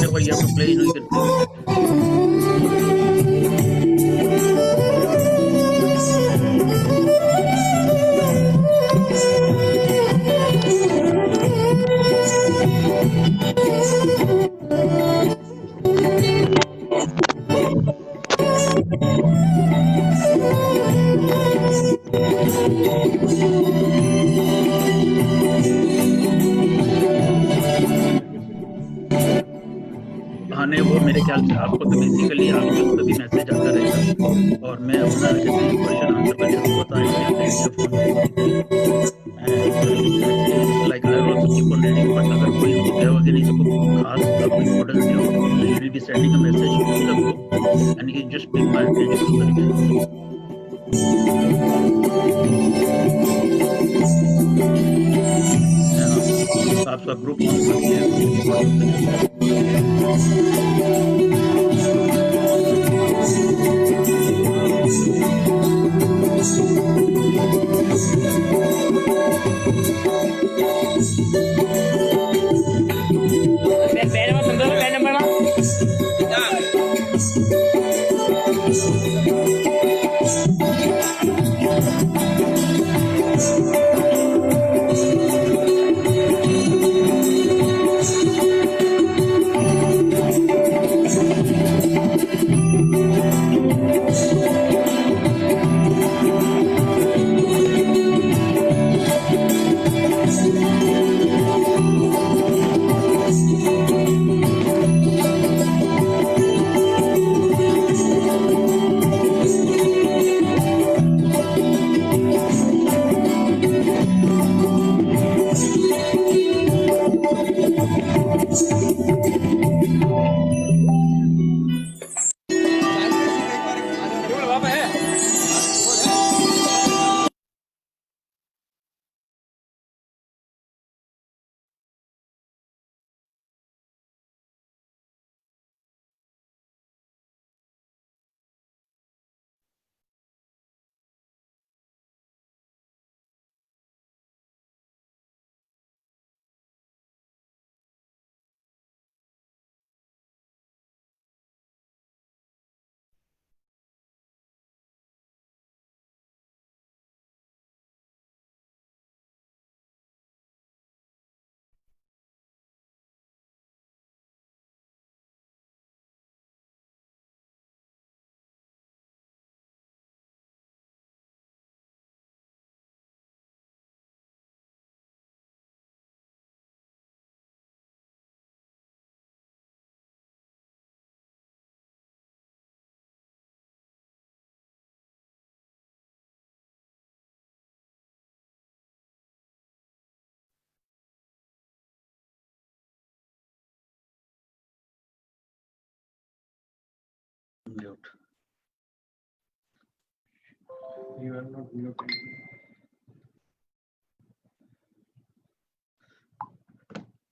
whatever you have to play, you can play. हाँ नहीं, वो मेरे ख्याल से आपको तो बेसिकली आपके उस पर भी मैसेज आता रहेगा, और मैं अपना जैसे ही क्वेश्चन आंसर का शुरू होता है I will take your phone and like I will also keep on reading, but अगर कोई होता है अगर इसको खास आपको इम्पोर्टेंस दिया हो तो you will be sending a message to the group and you just bring my attention to the आपका ग्रुप ऑन कर दिया है। Mute. You are not muted.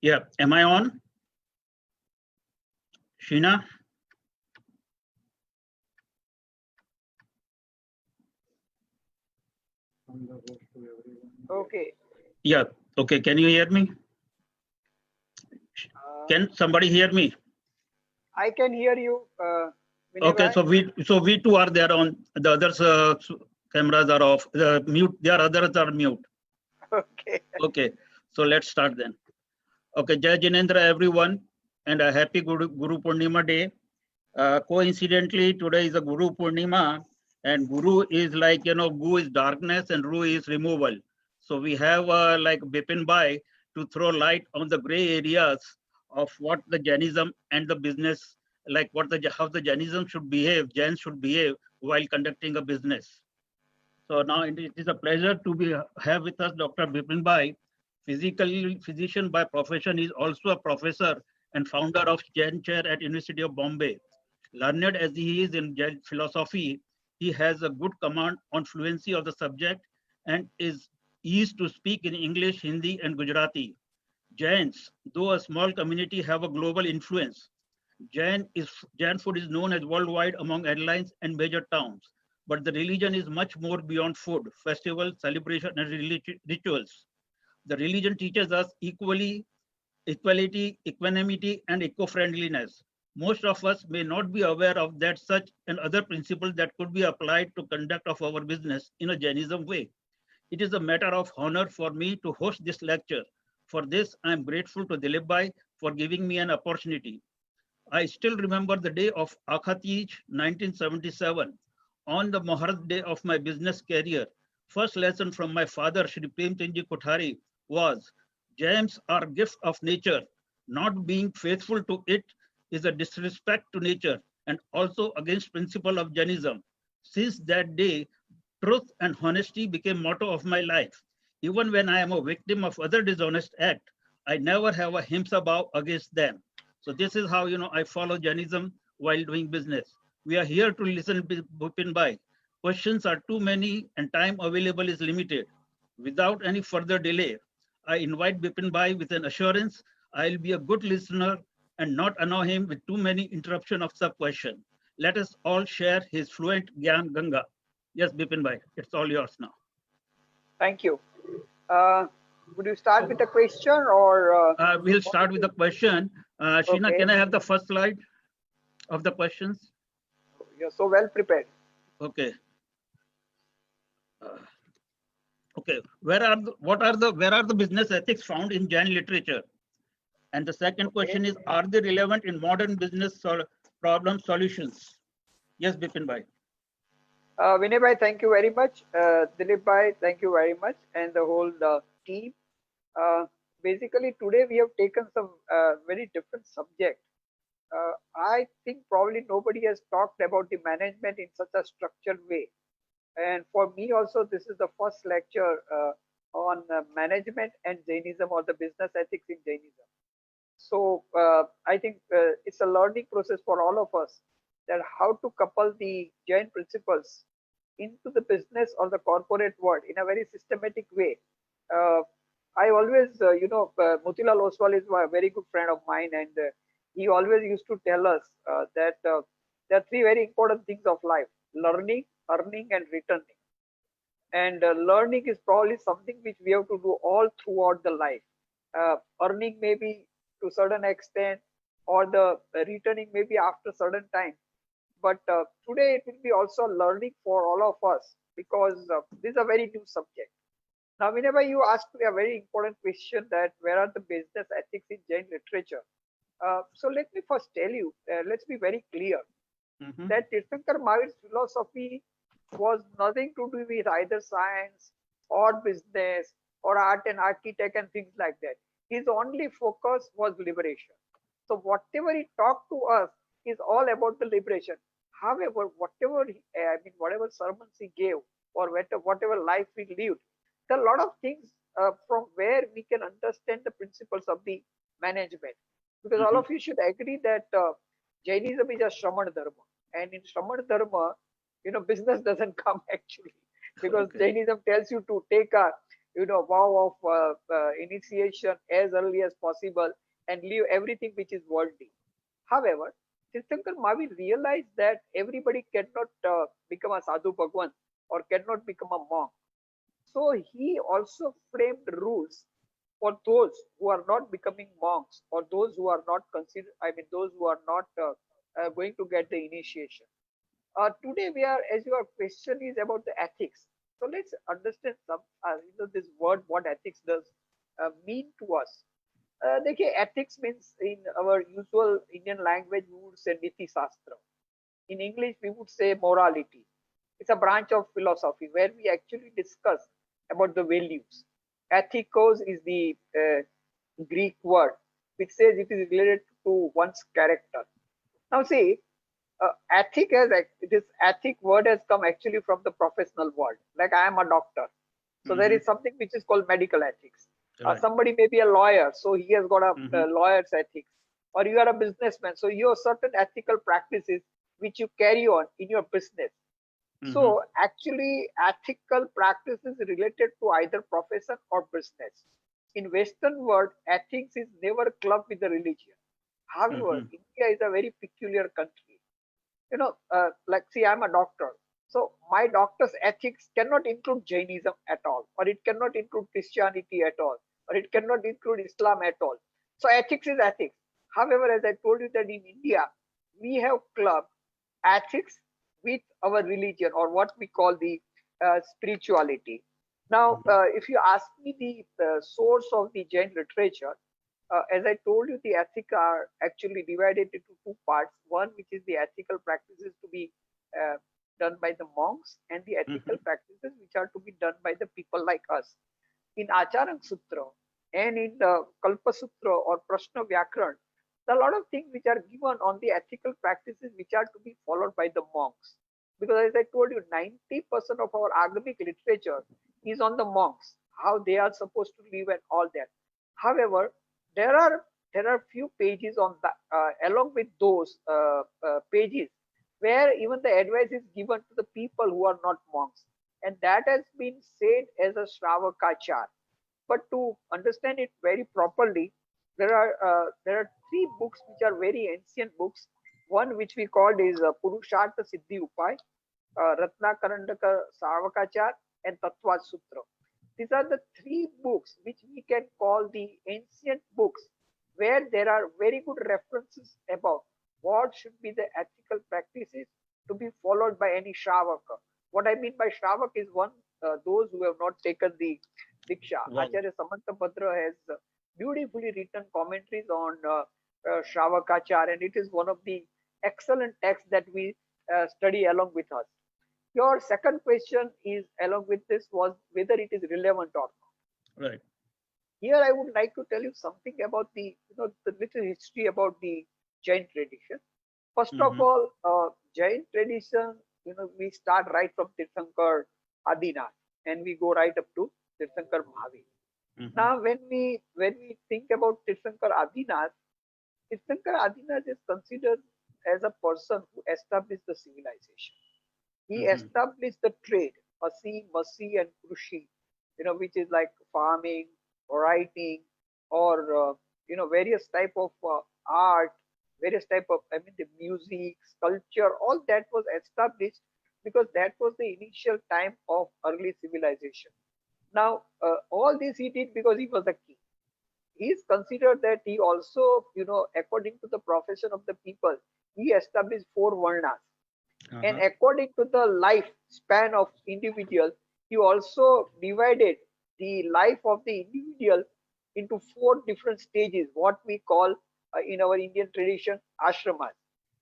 Yeah, am I on? Sheena? Okay. Yeah, okay, can you hear me? Can somebody hear me? I can hear you. Okay, so we two are there on the others cameras are off. The mute, their others are mute. Okay. Okay, so let's start then. Okay, Jai Jinendra everyone, and a happy Guru Purnima day. Coincidentally, today is a Guru Purnima, and Guru is like, Gu is darkness and Ru is removal. So we have like Bipin Bhai to throw light on the gray areas of what the Jainism and the business, like how the Jainism should behave, Jains should behave while conducting a business. So now it is a pleasure to have with us Dr. Bipin Bhai, physician by profession, is also a professor and founder of Jain Chair at University of Bombay. Learned as he is in Jain philosophy, he has a good command on fluency of the subject and is eased to speak in English, Hindi, and Gujarati. Jains, though a small community, have a global influence. Jain food is known as worldwide among airlines and major towns, but the religion is much more beyond food, festivals, celebration, and rituals. The religion teaches us equally equality, equanimity, and eco-friendliness. Most of us may not be aware of that such and other principles that could be applied to conduct of our business in a Jainism way. It is a matter of honor for me to host this lecture. For this, I am grateful to Dilip Bhai for giving me an opportunity. I still remember the day of Akhatij 1977. On the Muharram day of my business career, first lesson from my father, Shri Premchandji Kothari, was gems are gifts of nature. Not being faithful to it is a disrespect to nature and also against principle of Jainism. Since that day, truth and honesty became motto of my life. Even when I am a victim of other dishonest act, I never have a himsa bow against them. So this is how I follow Jainism while doing business. We are here to listen to Bhupin Bhai. Questions are too many and time available is limited. Without any further delay, I invite Bipin Bhai with an assurance I'll be a good listener and not annoy him with too many interruption of sub question. Let us all share his fluent Gyan Ganga. Yes, Bipin Bhai, it's all yours now. Thank you. Would you start with a question or? We'll start with the question. Sheena, Okay. can I have the first slide of the questions? You're so well prepared. Okay. Okay. Where are the business ethics found in Jain literature? And the second question is, are they relevant in modern business problem solutions? Yes, Bipin Bhai. Vinay Bhai, thank you very much. Dilip Bhai, thank you very much, and the whole team. Basically, today we have taken some very different subject. I think probably nobody has talked about the management in such a structured way. And for me also, this is the first lecture on management and Jainism or the business ethics in Jainism. So I think it's a learning process for all of us that how to couple the Jain principles into the business or the corporate world in a very systematic way. Uh, I always, Motilal Oswal is a very good friend of mine, and he always used to tell us that there are three very important things of life: learning, earning, and returning. And learning is probably something which we have to do all throughout the life. Earning maybe to certain extent, or the returning maybe after certain time. But today it will be also learning for all of us because this is a very new subject. Now, whenever you ask me a very important question that where are the business ethics in Jain literature? So let me first tell you, let's be very clear that Tirthankar Mahavir's philosophy was nothing to do with either science or business or art and architect and things like that. His only focus was liberation. So whatever he talked to us is all about the liberation. However, whatever sermons he gave or whatever life we lived, there are a lot of things from where we can understand the principles of the management. Because all of you should agree that Jainism is a Shraman Dharma, and in Shraman Dharma, business doesn't come actually, because Jainism tells you to take a vow of initiation as early as possible and leave everything which is worldly. However, Tirthankar Mahavir realized that everybody cannot become a sadhu bhagwan or cannot become a monk. So he also framed rules for those who are not becoming monks or those who are not considered, those who are not going to get the initiation. Today we are, as your question is about the ethics. So let's understand some, this word, what ethics does mean to us. Ethics means in our usual Indian language, we would say Niti Shastra. In English, we would say morality. It's a branch of philosophy where we actually discuss about the values. Ethikos is the Greek word which says it is related to one's character. Now, see, this ethic word has come actually from the professional world. Like I am a doctor, so there is something which is called medical ethics. Somebody may be a lawyer, so he has got a lawyer's ethics. Or you are a businessman, so you have certain ethical practices which you carry on in your business. So actually, ethical practices related to either profession or business. In Western world, ethics is never clubbed with the religion. However, India is a very peculiar country. Like see, I'm a doctor. So my doctor's ethics cannot include Jainism at all, or it cannot include Christianity at all, or it cannot include Islam at all. So ethics is ethics. However, as I told you that in India, we have clubbed ethics with our religion, or what we call the spirituality. Now, if you ask me the source of the Jain literature, as I told you, the ethics are actually divided into two parts. One, which is the ethical practices to be uh, done by the monks, and the ethical practices which are to be done by the people like us. In Acharang Sutra and in the Kalpa Sutra or Prashna Vyakaran, there are a lot of things which are given on the ethical practices which are to be followed by the monks. Because as I told you, 90% of our agamic literature is on the monks, how they are supposed to live and all that. However, there are few pages on that along with those pages where even the advice is given to the people who are not monks, and that has been said as a Shravakachar. But to understand it very properly, there are three books which are very ancient books. One which we called is Purushartha Siddhi Upai, Ratna Karandaka Sarvakachar, and Tattva Sutra. These are the three books which we can call the ancient books, where there are very good references about what should be the ethical practices to be followed by any Shravaka. What I mean by Shravak is one, those who have not taken the Diksha. Wow. Acharya Samantabhadra has beautifully written commentaries on Shravakachar, and it is one of the excellent texts that we study along with us. Your second question is along with this was whether it is relevant or not. Right. Here I would like to tell you something about the little history about the Jain tradition. First of Mhm. all, Jain tradition, we start right from Tirthankar Adinath and we go right up to Tirthankar Mahavir. Mhm. Now, when we think about Tirthankar Adinath is considered as a person who established the civilization. He Mhm. established the trade, Asi, Masi, and Krushi, which is like farming, writing, or various type of art, various type of, I mean, the music, sculpture, all that was established because that was the initial time of early civilization. Now, all this he did because he was a king. He is considered that he also, according to the profession of the people, he established four varnas, and Uh-huh. according to the life span of individual, he also divided the life of the individual into four different stages, what we call in our Indian tradition ashramas.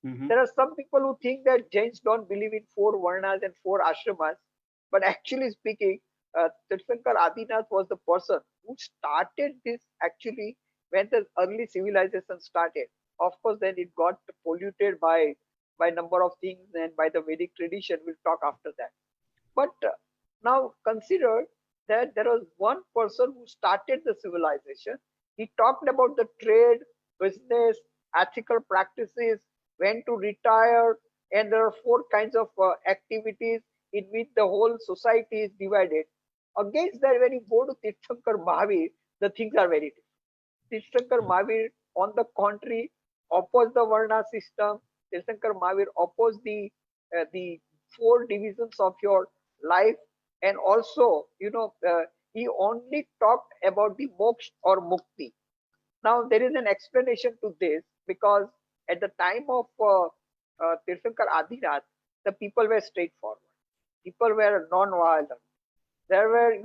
Mhm. There are some people who think that Jains don't believe in four varnas and four ashramas, but actually speaking, Tirthankar Adinath was the person who started this actually when the early civilization started. Of course, then it got polluted by number of things and by the Vedic tradition. We'll talk after that. But now consider that there was one person who started the civilization. He talked about the trade, business, ethical practices, when to retire, and there are four kinds of activities in which the whole society is divided. Against that, when you go to Tirthankar Mahavir, the things are very different. Tirthankar Mahavir, on the contrary, opposed the Varna system. Tirthankar Mahavir opposed the four divisions of your life, and also, he only talked about the moksha or mukti. Now, there is an explanation to this because at the time of Tirthankar Adinath, the people were straightforward. People were non-violent. There were,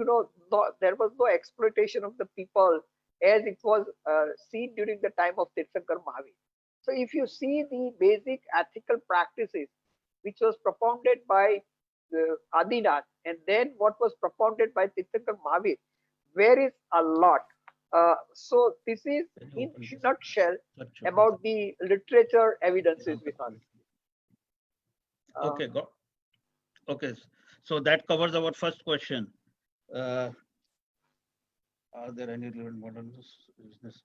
there was no exploitation of the people as it was seen during the time of Tirthankar Mahavir. So, if you see the basic ethical practices which was propounded by Adinath, and then what was propounded by Tirthankar Mahavir, there is a lot. So this is Can you in open this? nutshell Search. about the literature evidences with us. Okay, got. Okay, so that covers our first question. Uh, are there any relevant modern business?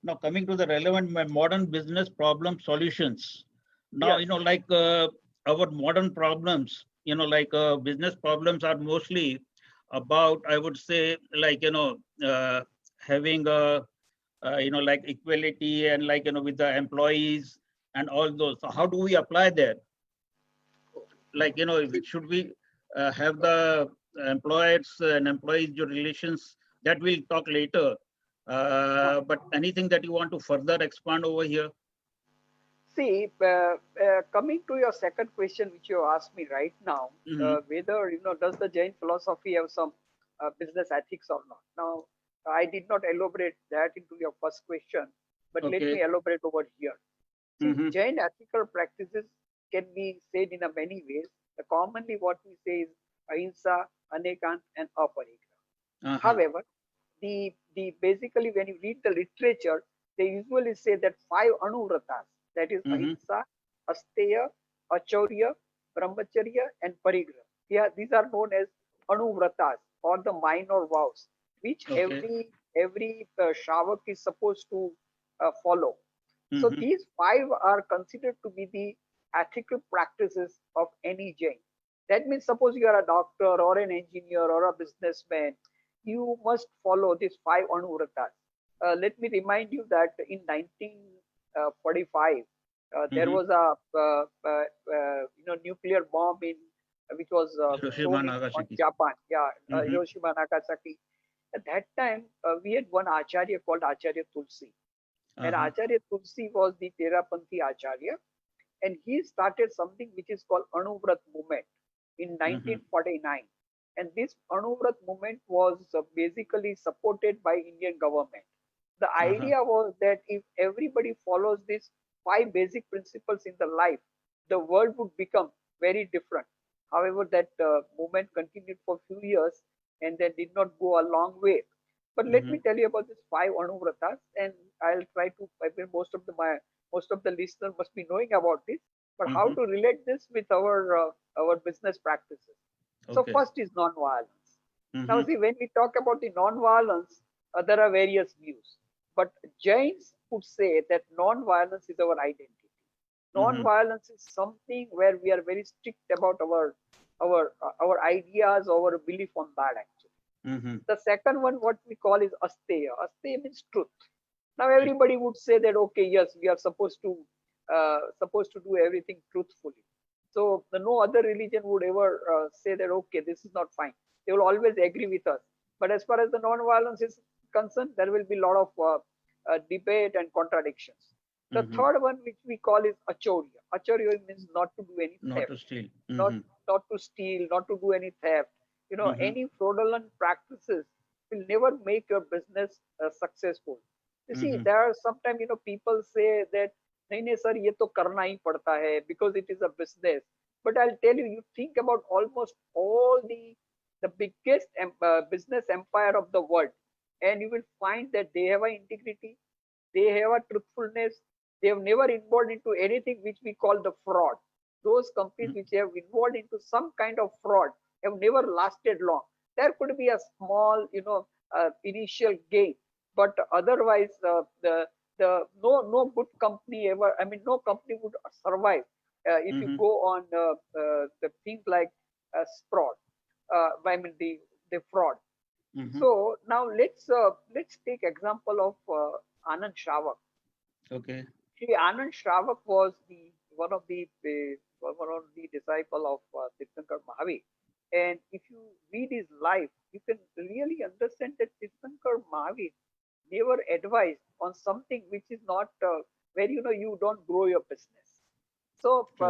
Now, coming to the relevant modern business problem solutions. Now, Yes, like our modern problems, like business problems are mostly about, I would say, like, having a, like equality and like, with the employees and all those. So how do we apply that? Like, should we have the employers and employees relations, that we'll talk later. But anything that you want to further expand over here? See, coming to your second question, which you asked me right now, Mhm. whether does the Jain philosophy have some business ethics or not? Now, I did not elaborate that into your first question, but let me Okay. elaborate over here. See, Mhm. Jain ethical practices can be said in a many ways. Commonly, what we say is ahimsa, anekant, and aparigraha. Uh-huh. However, the basically when you read the literature, they usually say that five anuvratas, that is Mhm. ahimsa, asteya, achaurya, brahmacharya, and parigraha. Yeah, these are known as anuvratas or the minor vows, which Okay. every Shravak is supposed to follow. So Mhm. these five are considered to be the ethical practices of any Jain. That means suppose you are a doctor or an engineer or a businessman, you must follow these five anuvratas. Let me remind you that in 1945, there Mhm. was a nuclear bomb in which was Hiroshima, thrown in on Nagasaki. Japan. Yeah, Mhm. Hiroshima, Nagasaki. At that time, we had one Acharya called Acharya Tulsi, and Uh-huh. Acharya Tulsi was the Terapanthi Acharya, and he started something which is called Anuvrat movement in Mhm. 1949. And this Anuvrat movement was basically supported by Indian government. The Uh-huh. idea was that if everybody follows these five basic principles in the life, the world would become very different. However, that movement continued for a few years and then did not go a long way. But let me Mhm. tell you about these five Anuvratas, and I'll try to. I mean, most of the listeners must be knowing about this, but how Mhm. to relate this with our business practices. So Okay. first is non-violence. Now Mhm. see, when we talk about the non-violence, there are various views, but Jains would say that non-violence is our identity. Mhm. Non-violence is something where we are very strict about our ideas, our belief on that actually. Mhm. The second one, what we call is asteya. Asteya means truth. Now Right. everybody would say that okay, yes, we are supposed to do everything truthfully. So no other religion would ever say that okay, this is not fine. They will always agree with us. But as far as the non-violence is concerned, there will be a lot of debate and contradictions. The Mhm. third one, which we call is achaurya. Achaurya means not to do any Not theft, to steal. not Mhm. not to steal, not to do any theft. Mhm. Any fraudulent practices will never make your business successful. You see, Mhm. there are sometimes people say that नहीं नहीं sir ये तो करना ही पड़ता है because it is a business. But I'll tell you, you think about almost all the biggest business empire of the world, and you will find that they have a integrity, they have a truthfulness, they have never involved into anything which we call the fraud. Those companies Mhm. which have involved into some kind of fraud have never lasted long. There could be a small initial gain, but otherwise the no good company ever, I mean no company would survive if you Mhm. go on the things like fraud, I mean the fraud. Mhm. So now let's take example of Anand Shravak. Okay. See, Anand Shravak was the one of the disciple of Tirthankar Mahavir. And if you read his life, you can really understand that Tirthankar Mahavir never advised on something which is not where you don't grow your business. So True. I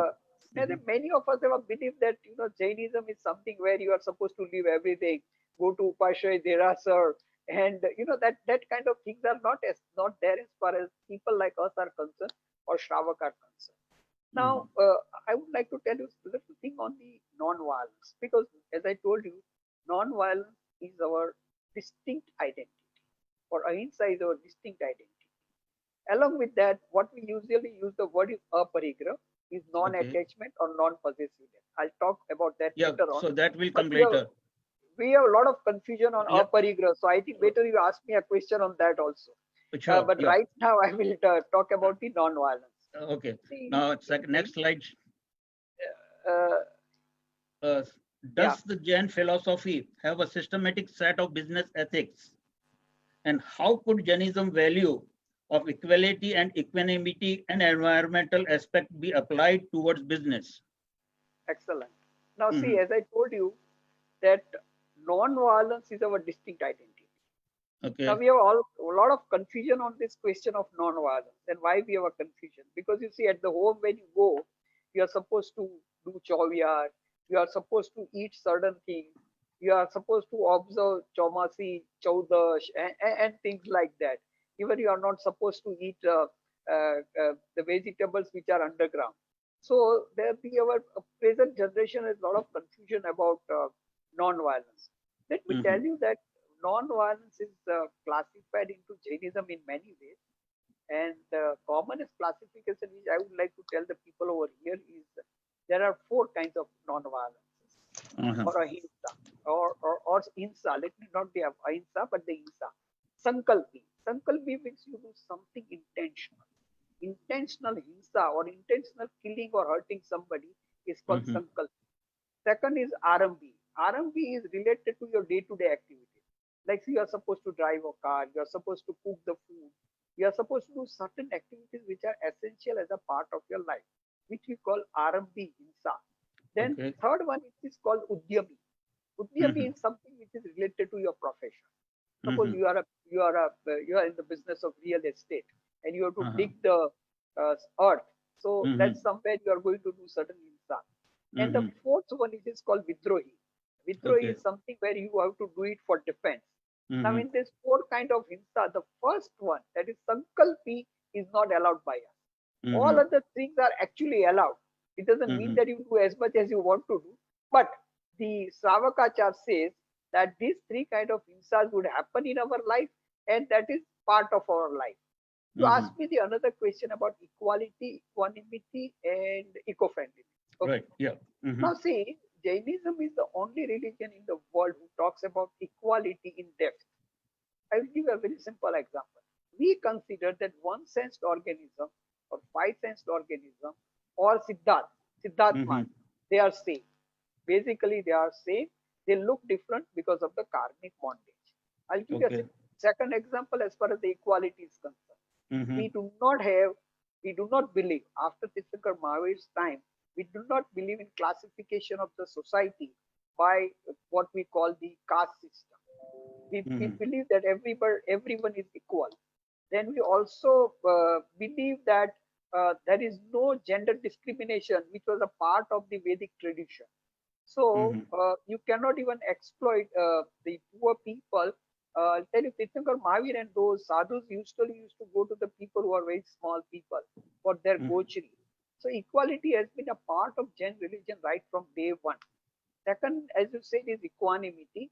Mhm. think many of us have a belief that Jainism is something where you are supposed to leave everything, go to Upashay, Derasar, and that kind of things are not there as far as people like us are concerned or Shravak are concerned. Now, Mhm. I would like to tell you a little thing on the non-violence because, as I told you, non-violence is our distinct identity, or ahimsa is our distinct identity. Along with that, what we usually use the word is aparigraha, is Okay. non-attachment or non-possessiveness. I'll talk about that Yeah. later on. So that will But come later. we have a lot of confusion on Yeah. aparigraha, so I think better you ask me a question on that also. Sure. But Yeah. right now, I will talk about the non-violence. Okay. See, Now, in next slide. uh, Uh, yeah, does the Jain philosophy have a systematic set of business ethics? And how could Jainism value of equality and equanimity and environmental aspect be applied towards business? excellent. Now, see, Mhm. as I told you, that non-violence is our distinct identity. Okay. Now we have a lot of confusion on this question of non-violence and why we have a confusion. Because you see, at the home when you go, you are supposed to do chavyar, you are supposed to eat certain things, you are supposed to observe Chaumasi, Chaudash, and things like that. Even you are not supposed to eat the vegetables which are underground. So there we our present generation has a lot of confusion about non-violence. Let me tell Mhm. you that non-violence is classified into Jainism in many ways. And the commonest classification which I would like to tell the people over here is there are four kinds of non-violence Uh-huh. or ahimsa or hinsa. Let me not be ahimsa, but the hinsa. Sankalpi. Sankalpi means you do something intentional. Intentional hinsa or intentional killing or hurting somebody is called Mhm. sankalpi. Second is RMB. RMB is related to your day-to-day activities. Like you are supposed to drive a car, you are supposed to cook the food, you are supposed to do certain activities which are essential as a part of your life, which we call RMB hinsa. Then Okay. third one is called Udyami. Udyami Mhm. is something which is related to your profession. Suppose Mhm. you are in the business of real estate and you have to Uh-huh. dig the earth. So Mhm. that's somewhere you are going to do certain hinsa. And the Mhm. fourth one is called Vidrohi. Vidrohi Okay. is something where you have to do it for defense. Now, Mhm. in this four kind of hinsa, the first one, that is Sankalpi, is not allowed by us. All Mhm. other things are actually allowed. It doesn't mean Mhm. that you do as much as you want to do, but the Sravakachar says that these three kind of hinsas would happen in our life, and that is part of our life. You Mhm. asked me the another question about equality, equanimity, and eco-friendliness. Okay. Right. Yeah. Now Mhm. see, Jainism is the only religion in the world who talks about equality in depth. I will give a very simple example. We consider that one sensed organism or five sensed organism or Siddharth Mhm. Mat, they are same. Basically, they are same. They look different because of the karmic bondage. I'll give you a Okay. second example as far as the equality is concerned. We Mhm. do not have, we do not believe after Tirthankar Mahavir's time, we do not believe in classification of the society by what we call the caste system. We Mhm. believe that everyone is equal. Then we also believe that there is no gender discrimination, which was a part of the Vedic tradition. So Mhm. you cannot even exploit the poor people. I'll tell you, Tirthankar Mahavir and those sadhus usually used to go to the people who are very small people for their Mhm. gochari. So equality has been a part of Jain religion right from day one. Second, as you said, is equanimity.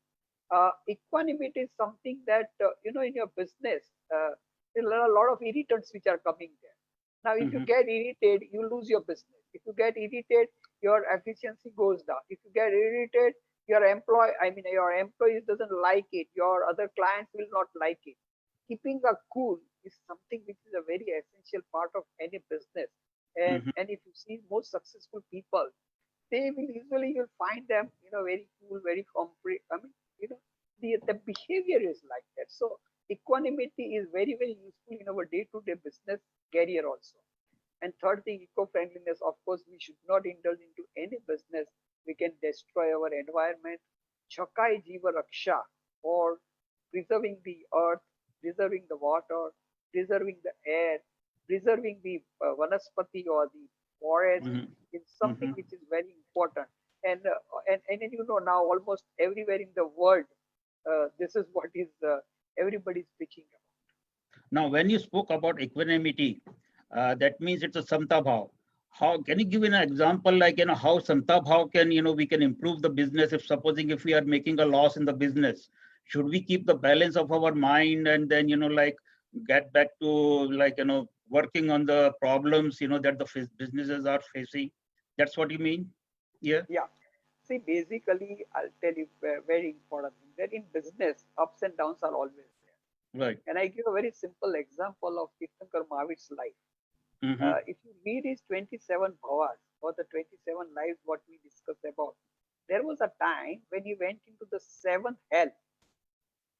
Equanimity is something that in your business there are a lot of irritants which are coming there. Now, if you Mhm. get irritated, you lose your business. If you get irritated, your efficiency goes down. If you get irritated, your employees doesn't like it. Your other clients will not like it. Keeping a cool is something which is a very essential part of any business. And Mhm. and if you see most successful people, they will usually you'll find them very cool, very you know the behavior is like that. So equanimity is very very useful in our day-to-day business career also. And third thing, eco-friendliness. Of course, we should not indulge into any business we can destroy our environment. Chakai jiva raksha, or preserving the earth, preserving the water, preserving the air, preserving the vanaspati or the forest Mhm. is something Mhm. which is very important. And then now almost everywhere in the world, this is what is everybody speaking about. Now, when you spoke about equanimity, that means it's a samta bhav. How can you give an example, like how samta bhav can we can improve the business? If supposing if we are making a loss in the business, should we keep the balance of our mind and then like get back to working on the problems that the businesses are facing? That's what you mean? Yeah. Yeah. See, basically, I'll tell you a very important thing that in business, ups and downs are always there. Right. And I give a very simple example of Tirthankar Mahavir's life. Mm-hmm. If you read his 27 bhavas or the 27 lives, what we discussed about, there was a time when he went into the seventh hell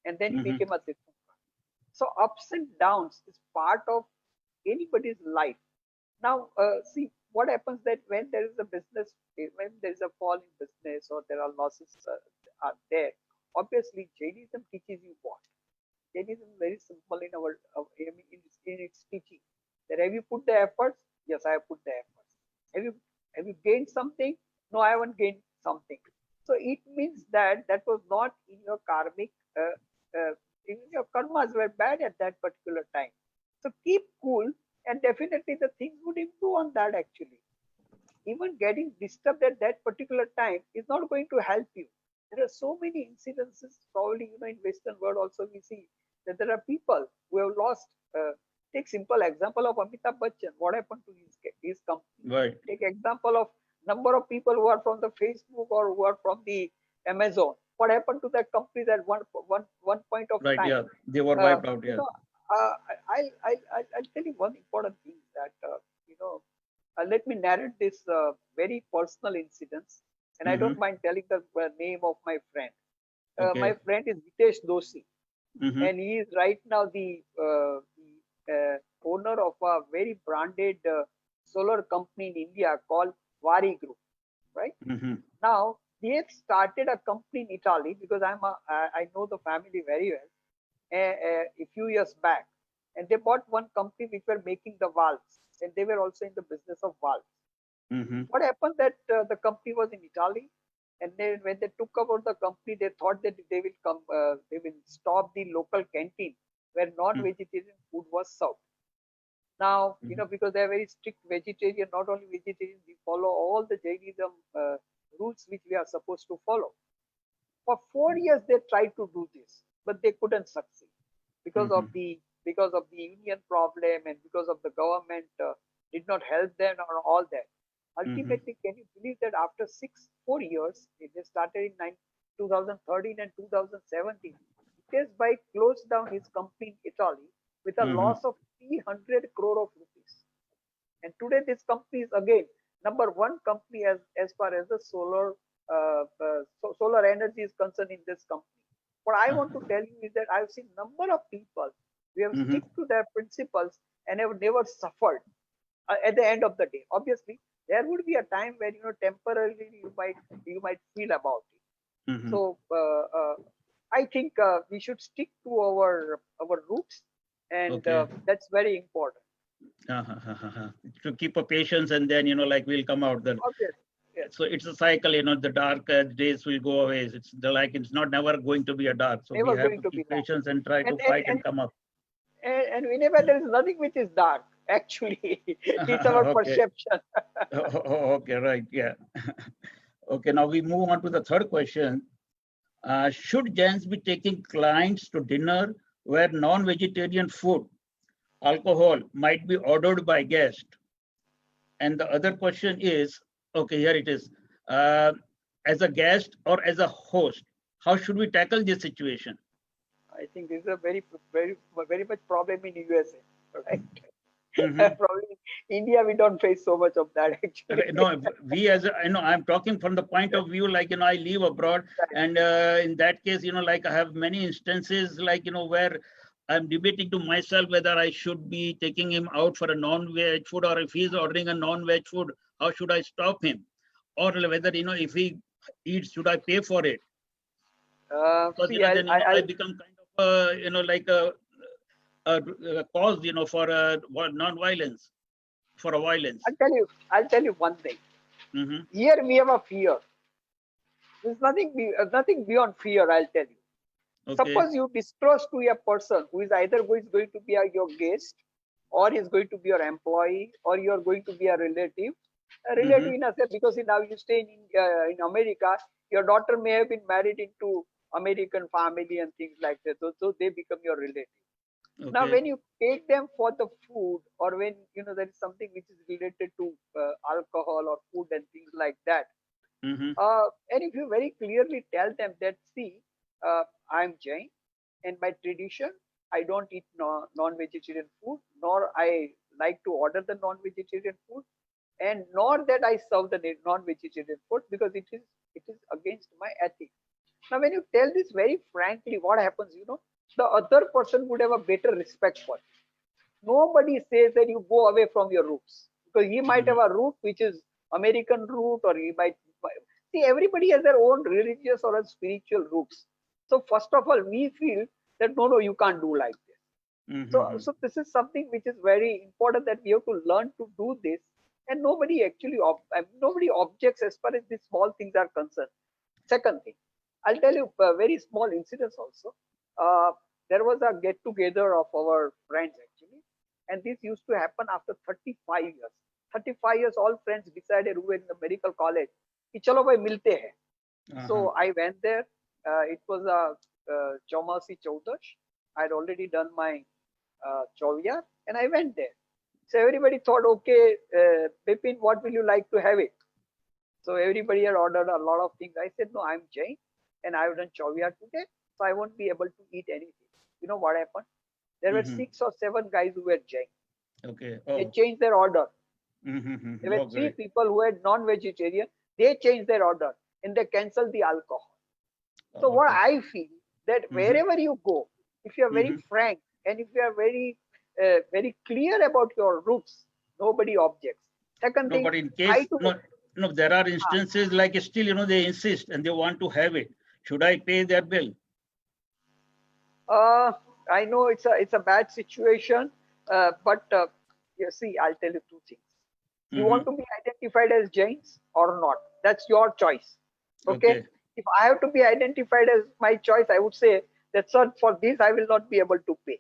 and then he Mm-hmm. became a Tirthankar. So, ups and downs is part of anybody's life. Now, see what happens that when there is a business, when there is a fall in business or there are losses are there, obviously Jainism teaches you what? Jainism is very simple in I mean, in its teaching. That have you put the efforts? Yes, I have put the efforts. Have you gained something? No, I haven't gained something. So it means that that was not in your karmic. Even your karmas were bad at that particular time. So keep cool, and definitely the things would improve on that actually. Even getting disturbed at that particular time is not going to help you. There are so many incidences, probably, in Western world also we see that there are people who have lost. Take simple example of Amitabh Bachchan. What happened to his company? Right. Take example of number of people who are from the Facebook or who are from the Amazon. What happened to that companies at one point of Right. time? Yeah. They were Uh, wiped out. you Yeah. know, I'll tell you one important thing that you know let me narrate this very personal incidents, and I Mm-hmm. don't mind telling the name of my friend. My Okay. friend is Vitesh Doshi, Mm-hmm. and he is right now the owner of a very branded solar company in India called Vari Group. Right Mm-hmm. now, they have started a company in Italy because I know the family very well. A few years back, and they bought one company which were making the valves, and they were also in the business of valves. Mm-hmm. What happened that the company was in Italy, and then when they took over the company, they thought that they will stop the local canteen where non-vegetarian food was served. Now, Mm-hmm. because they are very strict vegetarian, not only vegetarian, we follow all the Jainism rules which we are supposed to follow. For 4 years, they tried to do this, but they couldn't succeed because Mm-hmm. of the union problem and because of the government did not help them on all that. Mm-hmm. Ultimately, can you believe that after 4 years, they started in 2013 and 2017, Hitesh closed down his company in Italy with a Mm-hmm. loss of 300 crore of rupees. And today, this company is again number one company as far as the solar energy is concerned in this company. What I want to tell you is that I've seen number of people who have Mm-hmm. stick to their principles and have never suffered at the end of the day. Obviously, there would be a time where temporarily you might feel about it. Mm-hmm. So I think we should stick to our roots, and Okay. that's very important. To keep a patience, and then like we'll come out. Then Obviously, yes. so it's a cycle. The dark days will go away. It's like it's not never going to be a dark. So we Never have going to to be keep that. patience and try to And and fight and and come up. and whenever there is nothing which is dark, actually, it's our Okay. perception. Okay. Right. Yeah. Okay. Now we move on to the third question. Should Jains be taking clients to dinner where non-vegetarian food, alcohol might be ordered by guest? And the other question is, okay, here it is. Uh, as a guest or as a host, how should we tackle this situation? I think this is a very much problem in USA, right? Mm-hmm. Probably India, we don't face so much of that actually. No, we as a, I'm talking from the point of view, like, I live abroad, and in that case, like I have many instances, like, where I'm debating to myself whether I should be taking him out for a non-veg food, or if he's ordering a non-veg food, how should I stop him? Or whether, if he eats, should I pay for it? Because, See, then, I become kind of, like a cause, for non-violence, for a violence. I'll tell you one thing. Mm-hmm. Here we have a fear. There's nothing beyond fear. I'll tell you. Okay. Suppose you disclose to a person who is either going to be your guest, or is going to be your employee, or you are going to be a relative. A Mm-hmm. relative in a sense, because now you stay in America, your daughter may have been married into American family and things like that. So they become your relative. Now, Okay. when you take them for the food, or when there is something which is related to alcohol or food and things like that, Mm-hmm. and if you very clearly tell them that, see, I'm Jain, and by tradition, I don't eat non-vegetarian food, nor I like to order the non-vegetarian food, and nor that I serve the non-vegetarian food because it is against my ethics. Now, when you tell this very frankly, what happens? The other person would have a better respect for it. Nobody says that you go away from your roots, because he might Mm-hmm. have a root which is American root, or he might see, everybody has their own religious or a spiritual roots. So first of all, we feel that no, you can't do like this. So this is something which is very important, that we have to learn to do this, and nobody actually nobody objects as far as these small things are concerned. Second thing, I'll tell you a very small incidents also. There was a get together of our friends actually, and this used to happen after 35 years. 35 years, all friends decided who were in the medical college, कि चलो भाई मिलते हैं. So I went there. It was a Chaumasi Chaudash. I had already done my Chauviyar, and I went there. So everybody thought, okay, Bipin, what will you like to have it? So everybody had ordered a lot of things. I said, no, I'm Jain, and I've done Chauviyar today, so I won't be able to eat anything. You know what happened? There were 6 or 7 guys who were Jain. Okay. They changed their order. There were Oh, 3 great. people who were non-vegetarian. They changed their order and they canceled the alcohol. So what Okay. I feel, that wherever you go, if you are very Mhm. frank and if you are very clear about your roots, nobody objects. Second No, thing, but in try case, to no, there are instances like still, they insist and they want to have it. Should I pay their bill? I know it's a bad situation, but you see, I'll tell you 2 things. You want to be identified as Jains or not? That's your choice. Okay. Okay. If I have to be identified as my choice, I would say that, sir, for this I will not be able to pay.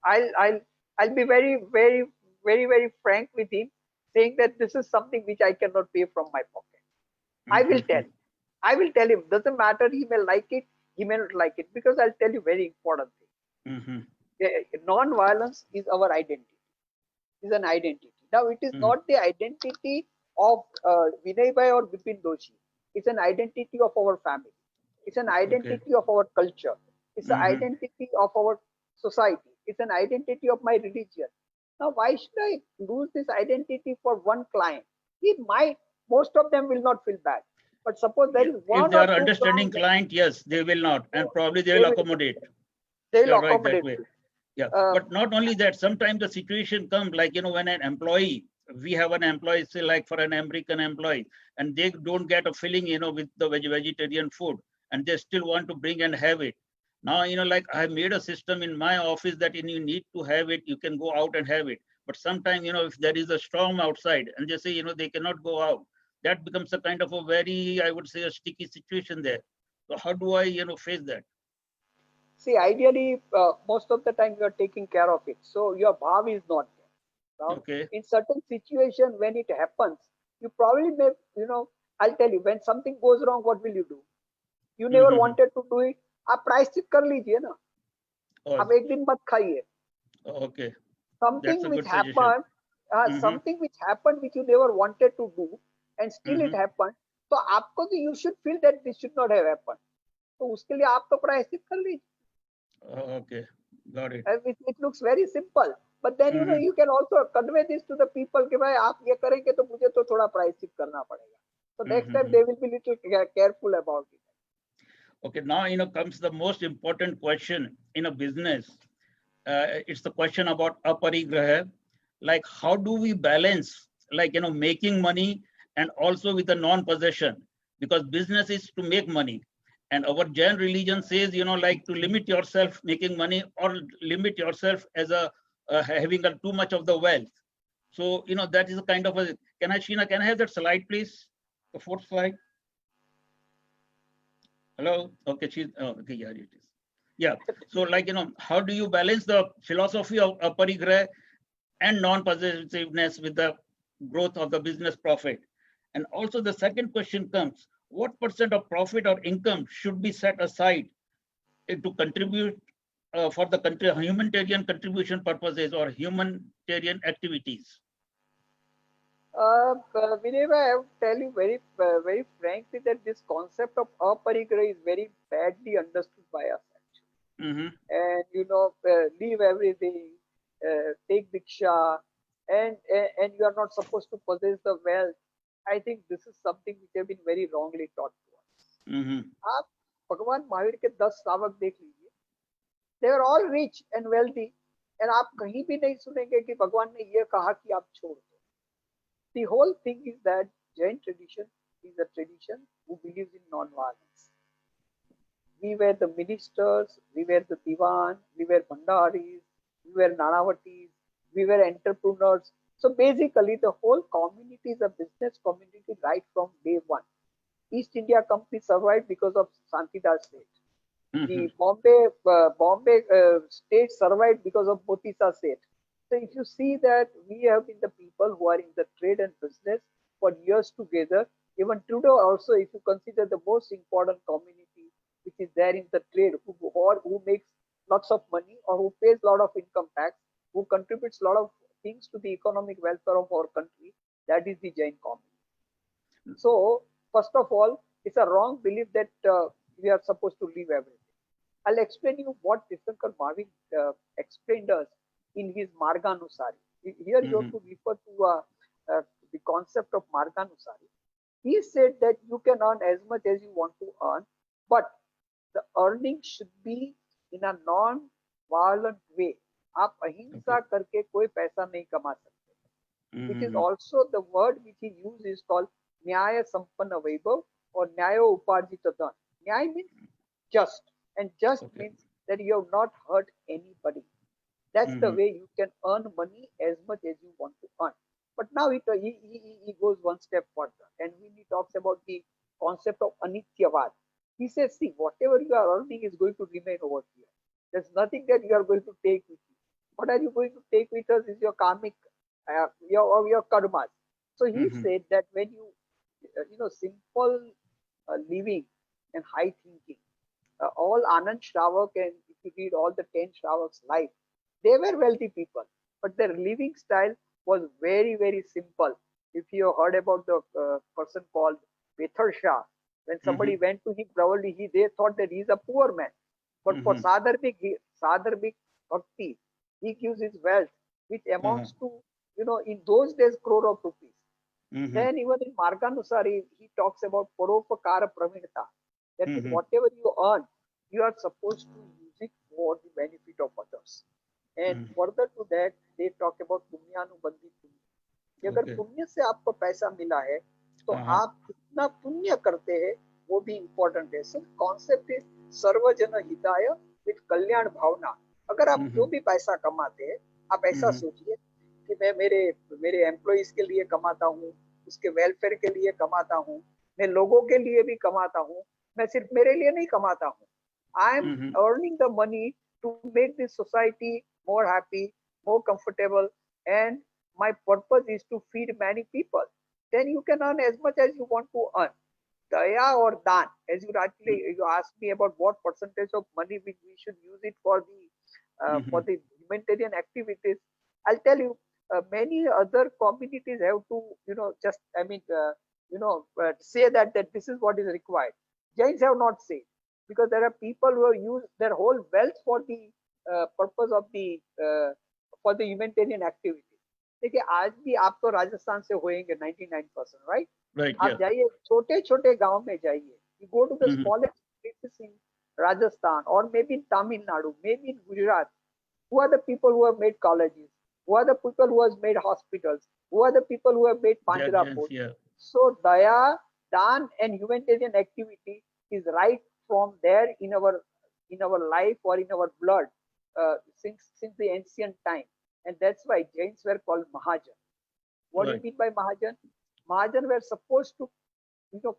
I'll be very frank with him, saying that this is something which I cannot pay from my pocket. I will tell. I will tell him. Doesn't matter. He may like it. He may not like it, because I'll tell you very important thing. Non-violence is our identity. Is an identity. Now it is not the identity of Vinay Bhai or Bipin Doshi. It's an identity of our family. It's an identity of our culture. It's an identity of our society. It's an identity of my religion. Now, why should I lose this identity for one client? He might, most of them will not feel bad. But suppose there is If one they or are two understanding strong, client, yes, they will not, and probably they will accommodate. they'll You're right that accommodate. way. Yeah, but not only that, sometimes the situation comes like, when an employee, we have an employee, say like for an American employee, and they don't get a filling, with the vegetarian food, and they still want to bring and have it. Now, like I made a system in my office that you need to have it, you can go out and have it. But sometimes, if there is a storm outside and they say, they cannot go out, that becomes a kind of a very, I would say, a sticky situation there. So how do I, face that? See, ideally, most of the time you are taking care of it. So your bhav is not there. Now, Okay. in certain situation, when it happens, you probably may, I'll tell you, when something goes wrong, what will you do? You never wanted to do it. आप प्रायश्चित कर लीजिए ना. आप एक दिन मत खाइए. Okay. Something That's a which good suggestion. happened, something which happened which you never wanted to do, and still it happened. So आपको तो you should feel that this should not have happened. तो उसके लिए आप तो प्रायश्चित कर लीजिए. Okay, got it. It looks very simple, but then you can also convey this to the people कि भाई आप ये करेंगे तो मुझे तो थोड़ा प्रायश्चित करना पड़ेगा. So next time they will be little careful about it. Okay, now comes the most important question in a business. It's the question about aparigraha. Like how do we balance, like making money and also with the non-possession, because business is to make money. And our Jain religion says, like to limit yourself making money or limit yourself as having too much of the wealth. So, that is a kind of a, can I have that slide, please? The 4th slide. Hello? Okay, okay, yeah, it is. Yeah, so like, how do you balance the philosophy of aparigraha and non-possessiveness with the growth of the business profit? And also the second question comes, what percent of profit or income should be set aside to contribute for the humanitarian contribution purposes or humanitarian activities? Vinay, I will tell you very frankly that this concept of aparigraha is very badly understood by us. And leave everything, take diksha, and you are not supposed to possess the wealth. I think this is something which have been very wrongly taught to us. आप भगवान महावीर के 10 श्रावक देख लीजिए. They are all rich and wealthy, and आप कहीं भी नहीं सुनेंगे कि भगवान ने ये कहा कि आप छोड़ दो. The whole thing is that Jain tradition is a tradition who believes in non-violence. we were the ministers, we were the divan, we were bhandaris, we were nanavatis, we were entrepreneurs. So basically, the whole community is a business community right from day one. East India Company survived because of Santidas Seth. The Bombay state survived because of Motisa Seth. So if you see that we have been the people who are in the trade and business for years together, even Trudeau also, if you consider the most important community which is there in the trade, who makes lots of money or who pays a lot of income tax, who contributes a lot of things to the economic welfare of our country, that is the Jain community. So first of all, it's a wrong belief that we are supposed to leave everything. I'll explain you what Tirthankar Bhavik explained us in his Marganusari. Here you have to refer to the concept of Marganusari. He said that you can earn as much as you want to earn, but the earning should be in a non-violent way. आप अहिंसा करके कोई पैसा नहीं कमा सकते. Which is also the word which he used is called न्याय संपन्न वैभव or न्यायो उपार्जित धन. न्याय means just, and just means that you have not hurt anybody. That's the way you can earn money as much as you want to earn. But now he goes one step further, and when he talks about the concept of anityavad, he says, see, whatever you are earning is going to remain over here. There's nothing that you are going to take with you. What are you going to take with us is your karmic, your karmas. So he said that when you, simple living and high thinking, all Anand Shravak, and if you read all the 10 Shravaks' life, they were wealthy people, but their living style was very, very simple. If you heard about the person called Bethar Shah, when somebody went to him, probably they thought that he's a poor man. But for Sadharmik Bhakti, he gives his wealth, which amounts to, in those days, crore of rupees. Then even in Marganusari, he talks about Paropakara Pravinata. That means whatever you earn, you are supposed to use it for the benefit of others. And further to that, they talk about पुण्यानुबंधी पुण्य. कि अगर पुण्य से आपको पैसा मिला है, तो आप कितना पुण्य करते हैं, वो भी important है. So concept is सर्वजन हिताय with कल्याण भावना. अगर आप जो भी पैसा कमाते हैं, आप ऐसा सोचिए कि मैं मेरे एम्प्लॉइज के लिए कमाता हूँ, उसके वेलफेयर के लिए कमाता हूँ, मैं लोगों के लिए भी कमाता हूँ, मैं सिर्फ मेरे लिए नहीं कमाता हूँ. I am earning the money to make this society more happy, more comfortable, and my purpose is to feed many people. Then you can earn as much as you want to earn. Daya or dan, as you asked me about what percentage of money we should use it for the humanitarian activities. I'll tell you, many other communities have to, say that this is what is required. Jains have not said, because there are people who have used their whole wealth for the purpose of the for the humanitarian activity. देखिए आज भी आप तो राजस्थान से होंगे 99%, right? Right. आप जाइए छोटे-छोटे गांव में जाइए. You go to the smallest places in Rajasthan or maybe in Tamil Nadu, maybe in Gujarat. Who are the people who have made colleges? Who are the people who have made hospitals? Who are the people who have made Panjra Port? So Daya, Dan, and humanitarian activity is right from there in our life or in our blood since the ancient time, and that's why Jains were called Mahajan. What do you mean by Mahajan? Mahajan were supposed to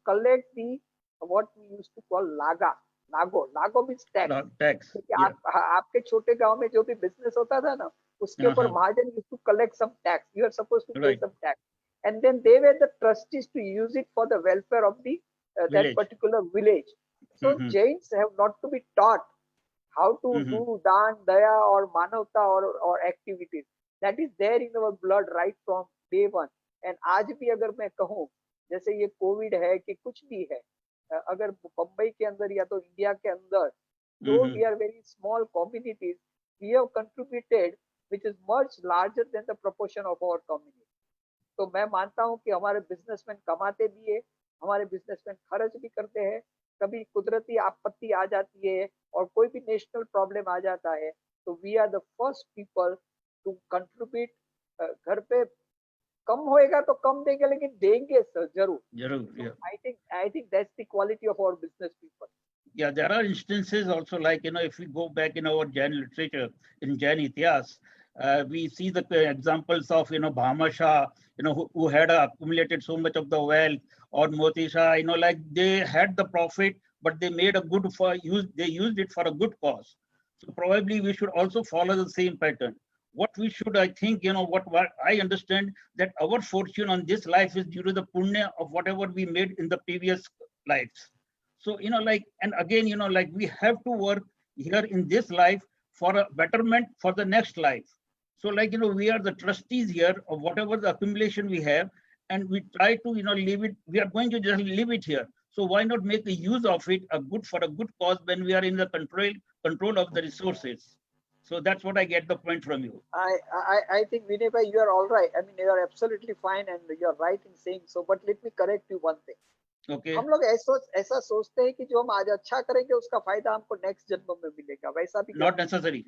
collect the what we used to call lago means tax. आपके छोटे गांव में जो भी business होता था ना, उसके ऊपर महाजन used to collect some tax. You are supposed to pay some tax, and then they were the trustees to use it for the welfare of the that particular village. So Jains have not to be taught how to do dan, daya, or manavta or activities. That is there in our blood right from day one. And आज भी अगर मैं कहूँ, जैसे ये Covid है कि कुछ भी है, अगर मुंबई के अंदर या तो इंडिया के अंदर, though we are very small communities, we have contributed, which is much larger than the proportion of our community. तो मैं मानता हूँ कि हमारे बिजनेसमैन कमाते भी है, हमारे बिजनेसमैन खर्च भी करते हैं. कभी कुदरती आपत्ति आ जाती है और कोई भी नेशनल प्रॉब्लम आ जाता है, तो we are the first people to contribute. घर पे कम होएगा तो कम देंगे, लेकिन देंगे सर जरूर. I think that's the quality of our business people. Yeah, there are instances also like, if we go back in our Jain literature, in Jain Ityas, we see the examples of, Bhama Shah, who had accumulated so much of the wealth, or Moti Shah, like they had the profit, but they made a good for use, they used it for a good cause. So probably we should also follow the same pattern. What we should, I think, what I understand, that our fortune on this life is due to the punya of whatever we made in the previous lives. So, and again, like we have to work here in this life for a betterment for the next life. So, like, we are the trustees here of whatever the accumulation we have, and we try to, leave it, we are going to just leave it here. So why not make a use of it, a good for a good cause when we are in the control of the resources? So that's what I get the point from you. I think Vinay bhai, you are all right. I mean, you are absolutely fine and you are right in saying so. But let me correct you one thing. Okay. हम लोग ऐसा सोचते हैं कि जो हम आज अच्छा करेंगे उसका फायदा हमको नेक्स्ट जन्म में मिलेगा, वैसा भी Not necessary.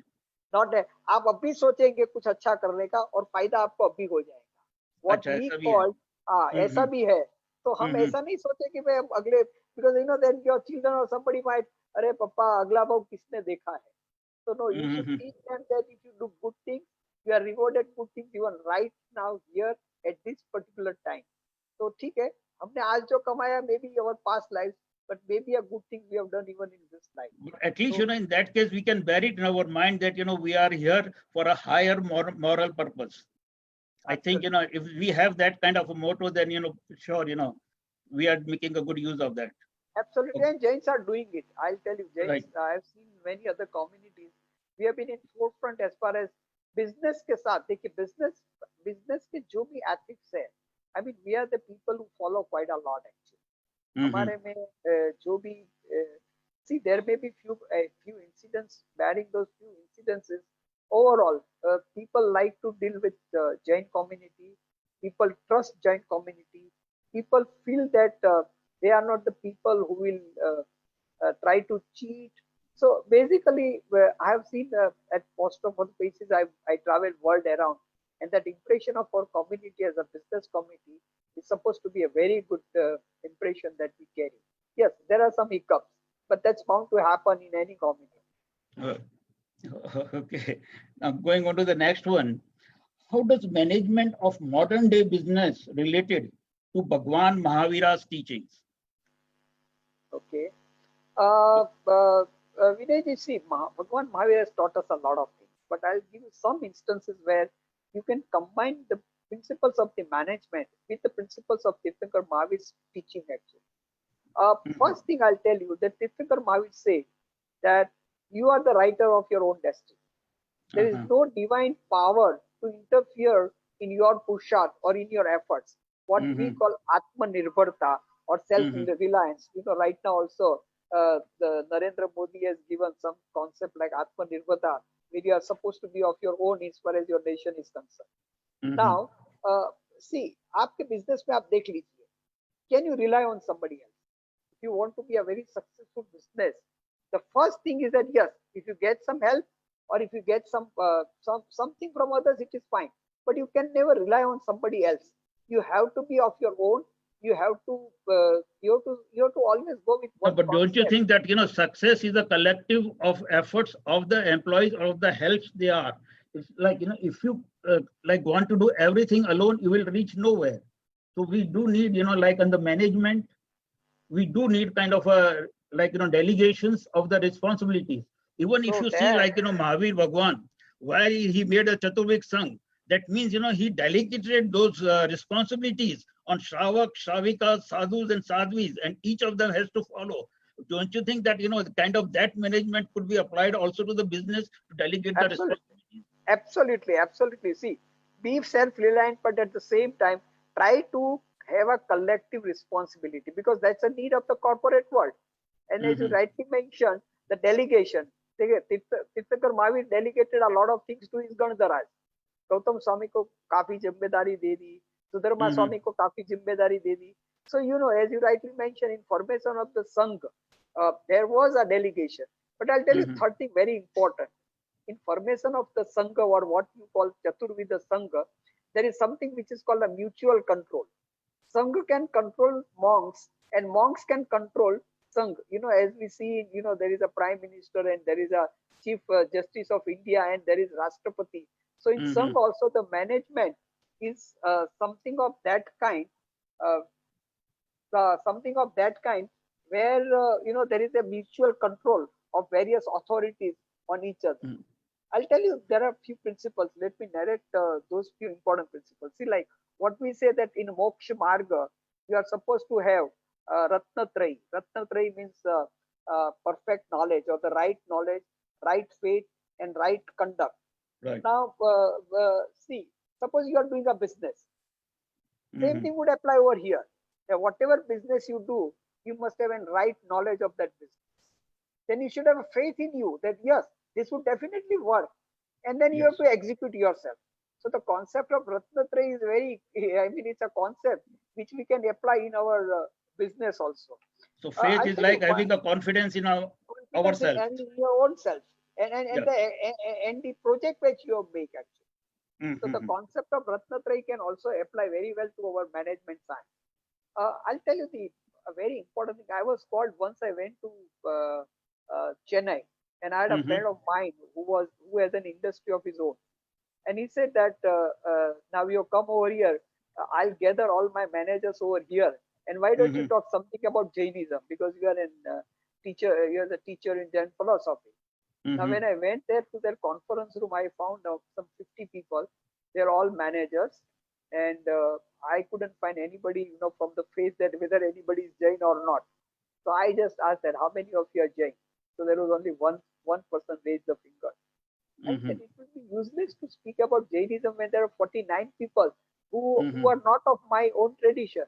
नॉट है। आप अभी सोचेंगे कुछ अच्छा करने का और फायदा आपको अभी हो जाएगा। व्हाट अच्छा, वी ऐसा भी है। कॉल्ड, हाँ ऐसा भी है। तो हम हम्म। ऐसा नहीं सोचे कि भाई अब अगले, because you know then your children और समबडी माइट, अरे पापा अगला भाव किसने देखा है। So no, you should teach them that if you do good things, you are rewarded good things even right now here at this particular time. So ठीक है, हमने आज जो कमाया maybe our past lives, but maybe a good thing we have done even in this life. But at least, So, in that case, we can bear it in our mind that, we are here for a higher moral purpose. I think, if we have that kind of a motto, then, sure, we are making a good use of that. absolutely, and Jains are doing it. I'll tell you, Jains, Right. I have seen many other communities. We have been in forefront as far as business के साथ, देखिए business के जो भी ethics है, I mean, we are the people who follow quite a lot actually. हमारे में जो भी see, there may be few incidents, barring those few incidences. Overall, people like to deal with Jain community. People trust Jain community. People feel that they are not the people who will try to cheat. So basically, I have seen at most of the places I travel world around, and that impression of our community as a business community is supposed to be a very good impression that we carry. Yes, there are some hiccups, but that's bound to happen in any community. Okay, now going on to the next one. How does management of modern day business related to Bhagwan Mahavira's teachings? Okay. Vinay ji, see, Bhagwan Mahavir has taught us a lot of things, but I'll give you some instances where you can combine the principles of the management with the principles of Tirthankar Mahavir's teaching actually. First thing I'll tell you that Tirthankar Mahavir said that you are the writer of your own destiny. There is no divine power to interfere in your pushat or in your efforts. What we call Atmanirbharta or self-reliance. Right now also the Narendra Modi has given some concept like Atmanirbharta, where you are supposed to be of your own as far as your nation is concerned. Now, see, आपके business में आप देख लीजिए, can you rely on somebody else? If you want to be a very successful business, the first thing is that yes, if you get some help or if you get something from others, it is fine. But you can never rely on somebody else. You have to be of your own. You have to always go with one. No, but don't you think that success is a collective of efforts of the employees or of the helps they are? It's like if you like want to do everything alone, you will reach nowhere. So we do need like on the management, we do need kind of a like delegations of the responsibilities. Even if you see like Mahavir Bhagwan, why he made a Chaturvik Sangh, that means he delegated those responsibilities on Shravak, Shravika, Sadhus and Sadhvis, and each of them has to follow. Don't you think that the kind of that management could be applied also to the business to delegate the responsibilities? Absolutely. See, be self-reliant, but at the same time, try to have a collective responsibility because that's a need of the corporate world. And as you rightly mentioned, the delegation. Tirthankar Mahavir delegated a lot of things to his Gandharaj. Gautam Swami को काफी जिम्मेदारी दे दी, सुधर्मा स्वामी को काफी जिम्मेदारी दे दी. So as you rightly mentioned, in formation of the Sangh, there was a delegation. But I'll tell you third thing very important. In formation of the Sangha or what you call Chaturvida Sangha, there is something which is called a mutual control. Sangha can control monks and monks can control Sangh, as we see, there is a prime minister and there is a chief justice of India and there is Rashtrapati. So in Sangh Mhm. also the management is something of that kind, uh, something of that kind where, there is a mutual control of various authorities on each other. Mm. I'll tell you, there are few principles. Let me narrate those few important principles. See, like what we say that in Moksha Marga, you are supposed to have Ratnatrayi. Ratnatrayi means perfect knowledge or the right knowledge, right faith, and right conduct. Right. Now, see, suppose you are doing a business. Same Mhm. thing would apply over here. Whatever business you do, you must have a right knowledge of that business. Then you should have a faith in you that yes, this would definitely work, and then you have Yes. to execute yourself. So the concept of Ratnatraya is very, I mean, it's a concept which we can apply in our business also. So faith I'll is tell you like one having a confidence in our confidence in ourselves. and in your own self and Yes. the project which you make actually. So the Mhm. concept of Ratnatraya can also apply very well to our management science. I'll tell you a very important thing. I was called once. I went to Chennai, and I had a friend Mhm. of mine who has an industry of his own, and he said that now you come over here. I'll gather all my managers over here, and why don't you Mhm. talk something about Jainism because you are a teacher. You are the teacher in Jain philosophy. Now, when Mhm. I went there to their conference room, I found out some 50 people. They're all managers, and I couldn't find anybody, from the face that whether anybody is Jain or not. So I just asked that, how many of you are Jain? So there was only one person raised the finger. I said Mhm. it would be useless to speak about Jainism when there are 49 people who Mhm. are not of my own tradition.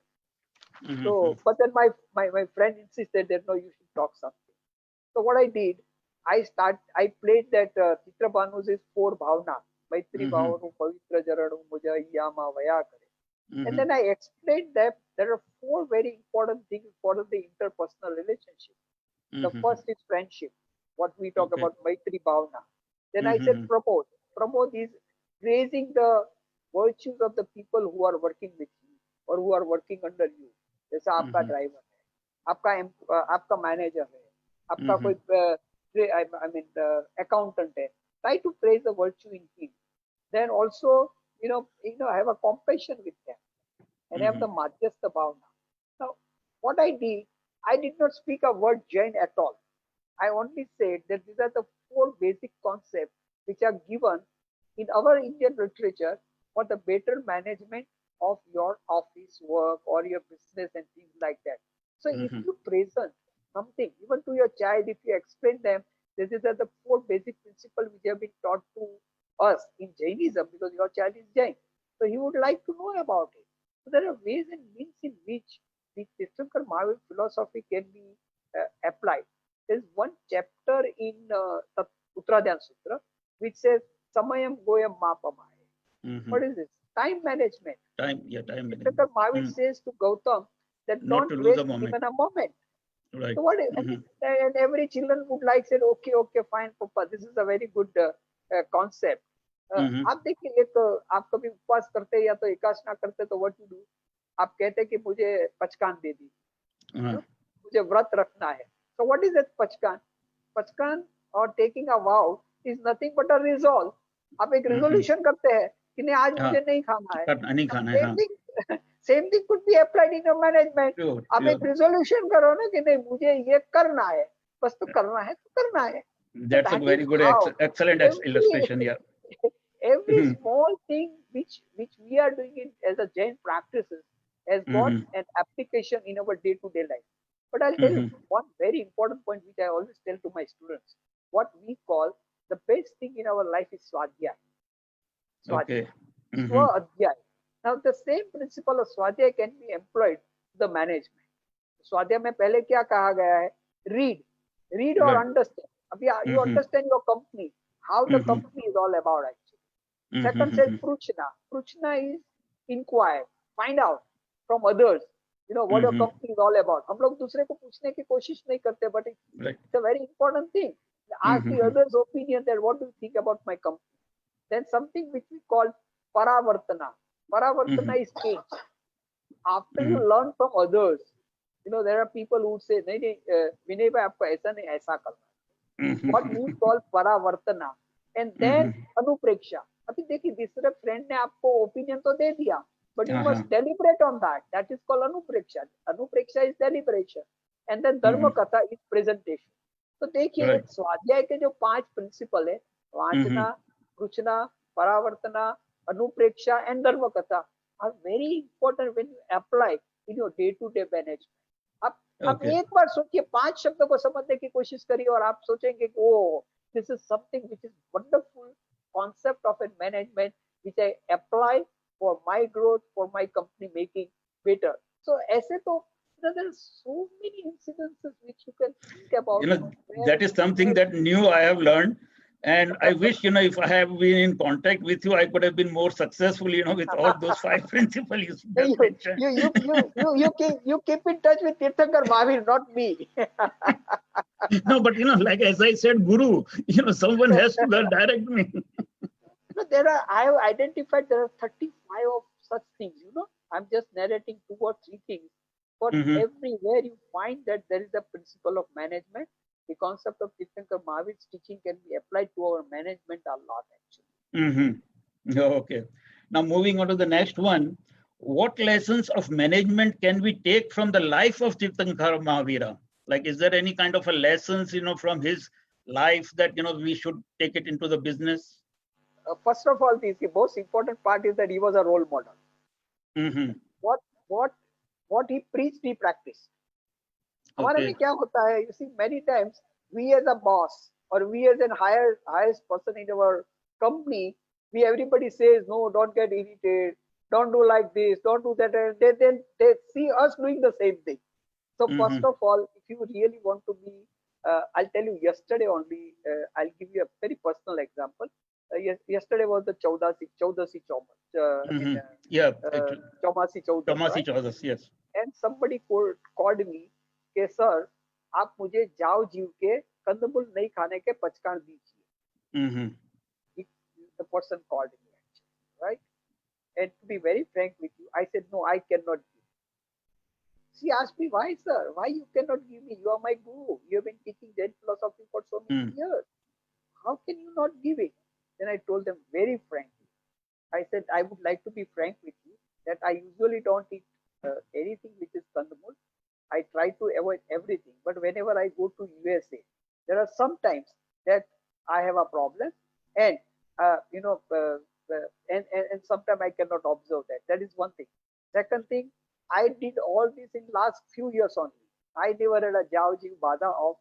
Mhm. So, but then my friend insisted that no, you should talk something. So what I did, I played that Chitra Banu's is four bhavna, Maitri Mhm. bhavanu, Pavitra jaranu, Muja yama vaya kare. And Mhm. then I explained that there are four very important things for the interpersonal relationship. The Mhm. first is friendship, what we talk Okay. about Maitri bhavna. Then I said Mhm. promote. Promote is raising the virtues of the people who are working with you or who are working under you. जैसे आपका Mhm. Driver है, आपका manager है, आपका कोई Mhm. I mean accountant है. Try to praise the virtue in him. Then also, have a compassion with them and have the Mhm. madhyastha bhavna. Now, what I did not speak a word Jain at all. I only said that these are the four basic concepts which are given in our Indian literature for the better management of your office work or your business and things like that. So if Mhm. you present something, even to your child, if you explain them, these are the four basic principles which have been taught to us in Jainism because your child is Jain. So he would like to know about it. So there are ways and means in which the Tirthankar Mahavir philosophy can be applied. There's one chapter in Uttradhyan Sutra which says Samayam Goyam Mapamaya. Mhm. What is this? Time management. Time. Yeah. Time Tirthankar management. Mahavir Mm. says to Gautam that Not don't to lose a waste moment. even a moment. Right. So what is, I Mhm. mean, and every children would like said, okay, fine, Papa, this is a very good concept. Mhm. आप देखिए एक आप कभी उपवास करते हैं या तो एकादशना करते तो व्हाट यू डू आप कहते हैं कि मुझे पचकान दे दी Uh, मुझे व्रत रखना है so what is that पचकान or taking a vow is nothing but a resolve आप एक mhm. resolution करते हैं कि नहीं आज हाँ. मुझे नहीं खाना है नहीं अब खाना है. हाँ. same thing could be applied in your management Sure. आप एक Sure. resolution करो ना कि नहीं मुझे ये करना है बस तो करना है तो करना है so That's a that is very good, how excellent every illustration. Yeah. every Mhm. small thing which we are doing it as a Jain practices has got Mhm. an application in our day-to-day life. But I'll tell you Mhm. one very important point which I always tell to my students. What we call the best thing in our life is Swadhyay. Okay. Swadhyay. Mhm. Swadhyay. Now the same principle of Swadhyay can be employed to the management. स्वाध्याय में पहले क्या कहा गया है read or Right. understand अभी you Mhm. understand your company how the Mhm. company is all about actually second says Mhm. pruchna is inquire find out from others what your Mhm. company is all about हम लोग दूसरे को पूछने की कोशिश नहीं करते but Right. it's a very important thing ask the Mhm. others opinion that what do you think about my company then something which we call paravartana Mhm. is change after you Mhm. learn from others there are people who would say, नहीं नहीं विनय भाई आपको ऐसा नहीं ऐसा करना. What we call परावर्तना and then अनुप्रेक्षा. अभी देखिए दूसरे फ्रेंड ने आपको ओपिनियन तो दे दिया, but you must deliberate on that. That is called अनुप्रेक्षा. अनुप्रेक्षा is deliberation and then धर्म कथा is presentation. तो देखिए Right. स्वाध्याय के जो 5 प्रिंसिपल है, वाचना, पृछना, परावर्तना, अनुप्रेक्षा and धर्म कथा are very important when you apply in your day to day management. आप Okay. एक बार सोचिए, 5 शब्दों को समझने की कोशिश करिए और आप सोचेंगे कि oh this is something which is wonderful concept of a management which I apply for my growth, for my company making better. So ऐसे तो there are so many incidences which you can think about. That is something that new I have learned. And I wish, if I have been in contact with you, I could have been more successful, with all those 5 principles you just mentioned. You keep in touch with Tirthankar Mahavir, not me. No, but like as I said, Guru, someone has to direct me. I have identified there are 35 of such things, I'm just narrating 2 or 3 things. But everywhere you find that there is a principle of management. The concept of Tirthankar Mahavir's teaching can be applied to our management a lot actually. Okay. Now moving on to the next one. What lessons of management can we take from the life of Tirthankar Mahavira? Like, is there any kind of a lessons, from his life that, we should take it into the business? First of all, the most important part is that he was a role model. What he preached, he practiced. हमारे में क्या होता है, you see, many times we as a boss or we as an highest person in our company, everybody says no, don't get irritated, don't do like this, don't do that, and then they see us doing the same thing. So first of all, if you really want to be, I'll tell you yesterday only, I'll give you a very personal example. Yesterday was the Chaudasi Chaumas. Chaumasi Chaudas, yes. And somebody called me, कि sir आप मुझे जाओ जीव के कंदमूल नहीं खाने के पचकान दीजिए. The person called me actually, right? And to be very frank with you, I said no, I cannot give. She asked me, why sir? Why you cannot give me? You are my guru. You have been teaching Zen philosophy for so many years. How can you not give it? Then I told them very frankly. I said I would like to be frank with you that I usually don't eat anything which is kandamul. I try to avoid everything, but whenever I go to USA, there are some times that I have a problem, and and sometimes I cannot observe that. That is one thing. Second thing, I did all this in last few years only. I never had a Jauji Bada of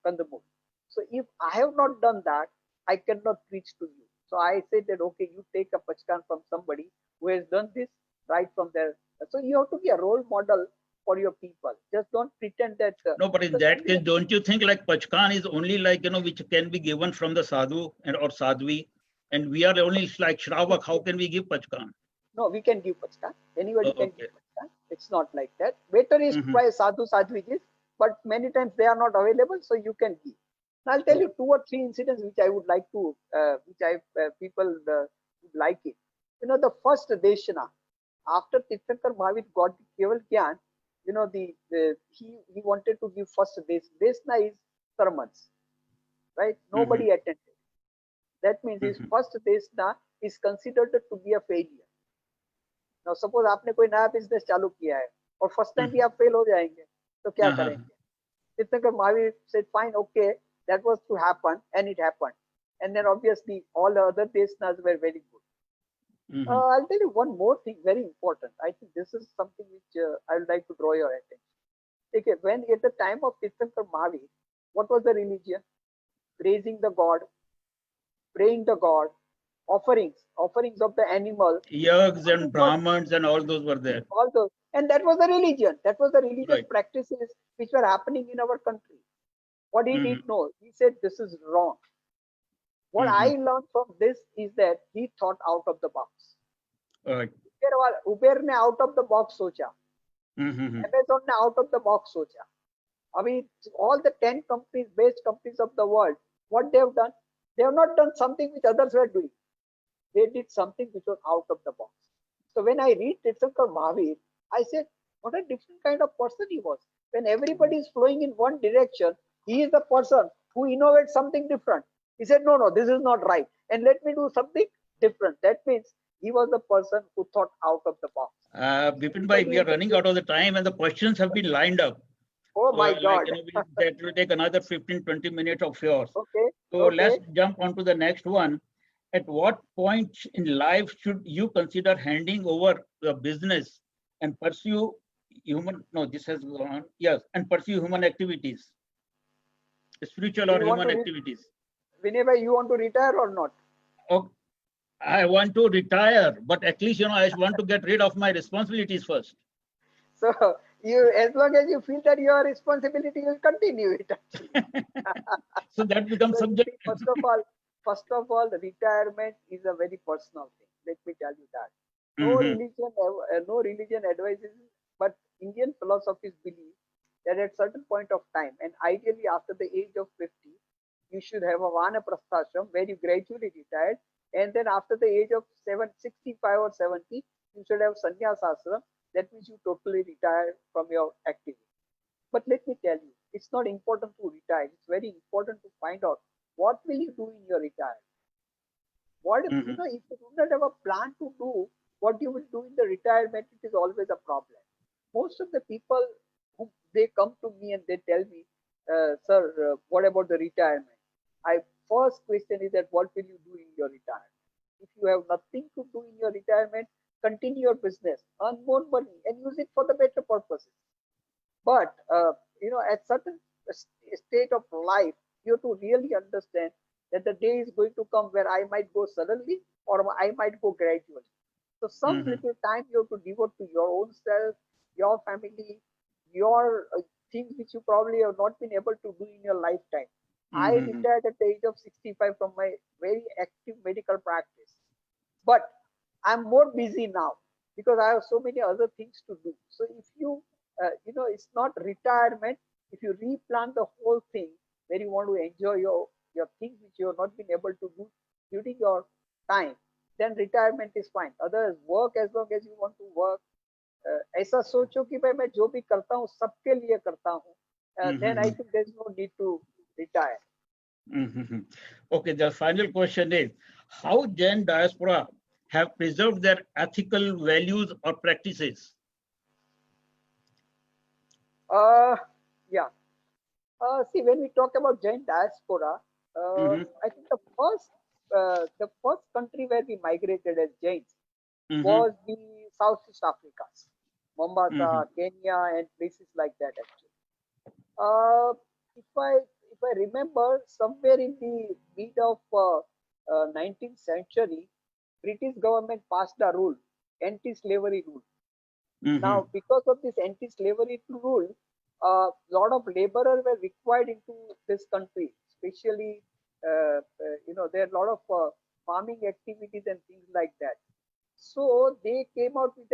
kandamul. So if I have not done that, I cannot preach to you. So I said that okay, you take a pachkan from somebody who has done this right from there. So you have to be a role model for your people. Just don't pretend that. No, but in that case, don't you think like pachkan is only like, which can be given from the sadhu or sadhvi, and we are only like shravak. How can we give pachkan? No, we can give pachkan. Anybody can give pachkan. It's not like that. Better is try sadhu sadhvijis, but many times they are not available, so you can give. And I'll tell you 2 or 3 incidents which I would like to, people would like it. The first Deshana, after Tirthankar Mahavir got the Keval Gyan, he wanted to give first Deshana is sermons, right? Nobody attended. That means his first Deshana is considered to be a failure. Now suppose आपने कोई नया business चालू किया है और first time भी आप fail हो जाएंगे तो क्या करेंगे? Tirthankar Mahavir said fine, okay, that was to happen, and it happened, and then obviously all the other Deshnas were very good. I'll tell you one more thing very important. I think this is something which I would like to draw your attention. Okay, when at the time of Tirthankar Mahavir, what was the religion? Praising the God, praying the God, offerings of the animal. Yags and Brahmins and all those were there. All those, and that was the religion. That was the religious practices which were happening in our country. What he did know, he said this is wrong. What I learned from this is that he thought out of the box. Right. Uber ने out of the box सोचा. Amazon ने out of the box सोचा. I mean, all the 10 companies, best companies of the world, what they have done? They have not done something which others were doing. They did something which was out of the box. So when I read Tirthankar Mahavir, I said, What a different kind of person he was. When everybody is flowing in one direction, he is the person who innovates something different. He said, no, no, this is not right. And let me do something different. That means he was the person who thought out of the box. Bipin bhai, we are running out of the time and the questions have been lined up. Oh So, my like, God. that will take another 15-20 minutes of yours. Okay. So Okay. let's jump on to the next one. At what point in life should you consider handing over the business and pursue human, no, this has gone, yes, and pursue human activities, spiritual Do or you want human to, activities? whenever you want to retire or not? Oh, I want to retire, but at least, I want to get rid of my responsibilities first. So you, as long as you feel that your responsibility, will continue it. So that becomes So you see, subjective. first of all, the retirement is a very personal thing. Let me tell you that. Mhm, No religion advises, but Indian philosophies believe that at certain point of time, and ideally after the age of 50, you should have a vanaprasthashram where you gradually retire, and then after the age of 65 or 70, you should have sannyasashram. That means you totally retire from your activity. But let me tell you, it's not important to retire. It's very important to find out what will you do in your retirement. What if, mhm, if you do not have a plan to do what you will do in the retirement, it is always a problem. Most of the people who they come to me and they tell me, sir, what about the retirement? I first question is that what will you do in your retirement? If you have nothing to do in your retirement, continue your business, earn more money, and use it for the better purposes. But at certain state of life, you have to really understand that the day is going to come where I might go suddenly or I might go gradually. So some mhm, little time you have to devote to your own self, your family, your things which you probably have not been able to do in your lifetime. I mhm, retired at the age of 65 from my very active medical practice, but I'm more busy now because I have so many other things to do. So if you it's not retirement. If you replan the whole thing where you want to enjoy your things which you have not been able to do during your time, then retirement is fine. Otherwise, work as long as you want to work. ऐसा सोचो कि भाई मैं जो भी करता हूँ सबके लिए करता हूँ. Then I mhm, think there's no need to retire. mhm. Okay, the final question is, how Jain diaspora have preserved their ethical values or practices? Uh, yeah. See, when we talk about Jain diaspora, Mhm, I think the first country where we migrated as Jains mhm, was the Southeast Africa, mhm, Mombasa, Kenya, and places like that. Actually, uh, if I remember, somewhere in the mid of 19th century, British government passed a rule, anti-slavery rule. mhm, Now, because of this anti-slavery rule, a lot of laborers were required into this country, especially, there are a lot of farming activities and things like that. So they came out with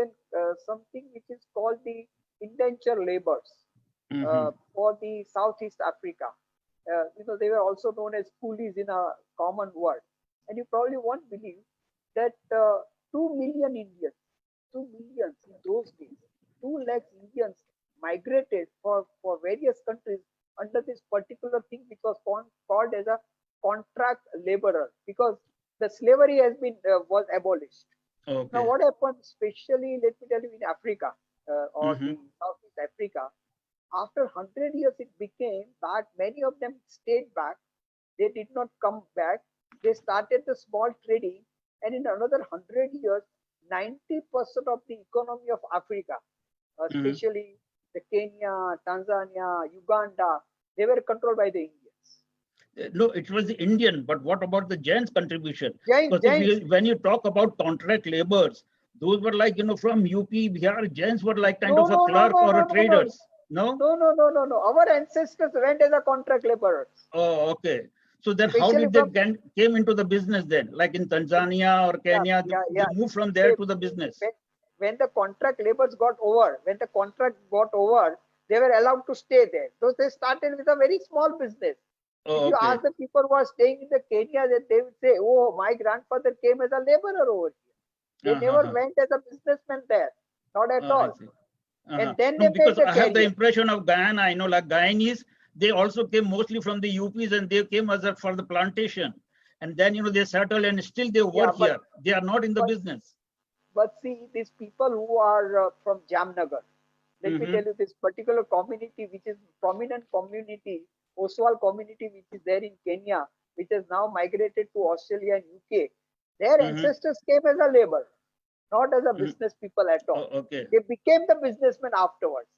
something which is called the indenture labors mhm, for the Southeast Africa. They were also known as coolies in a common word. And you probably won't believe that 2 million Indians, 2 millions in those days, 2 lakhs Indians migrated for various countries under this particular thing which was called as a contract laborer because the slavery was abolished. Now, okay. what happened, especially, let me tell you, in Africa or Mhm, the Southeast Africa, after 100 years, it became that many of them stayed back. They did not come back. They started the small trading, and in another 100 years, 90% of the economy of Africa, mhm. especially the Kenya, Tanzania, Uganda, they were controlled by the Indians. No, it was the Indian, but what about the Jain's contribution? Jains, Because if Jains. when you talk about contract laborers, those were like, from UP, Bihar, Jains were like kind No, of a no, no, clerk no, or no, a no, no, traders. No? no, no, no, no, no. Our ancestors went as a contract laborers, Oh, okay. So then how especially did they from came into the business then? Like in Tanzania or yeah, Kenya, yeah, they yeah. moved from there They, to the business. when the contract labors got over, when the contract got over, they were allowed to stay there. So they started with a very small business. If Oh, you okay. ask the people who are staying in the Kenya, that they would say, "Oh, my grandfather came as a laborer over here. They never Uh-huh. went as a businessman there, not at I all." see. And then No, they made because the I have the career. impression of Guyana. I know like Guyanese, they also came mostly from the UPs and they came as for the plantation. And then, they settle and still they Yeah, work here. They are not in the but business. but see, these people who are from Jamnagar, let me tell Mm-hmm. you this particular community, which is prominent community, Oswal community, which is there in Kenya, which has now migrated to Australia and UK. Their Mm-hmm. ancestors came as a labor, not as a Mm-hmm. business people at all. Oh, okay. They became the businessmen afterwards.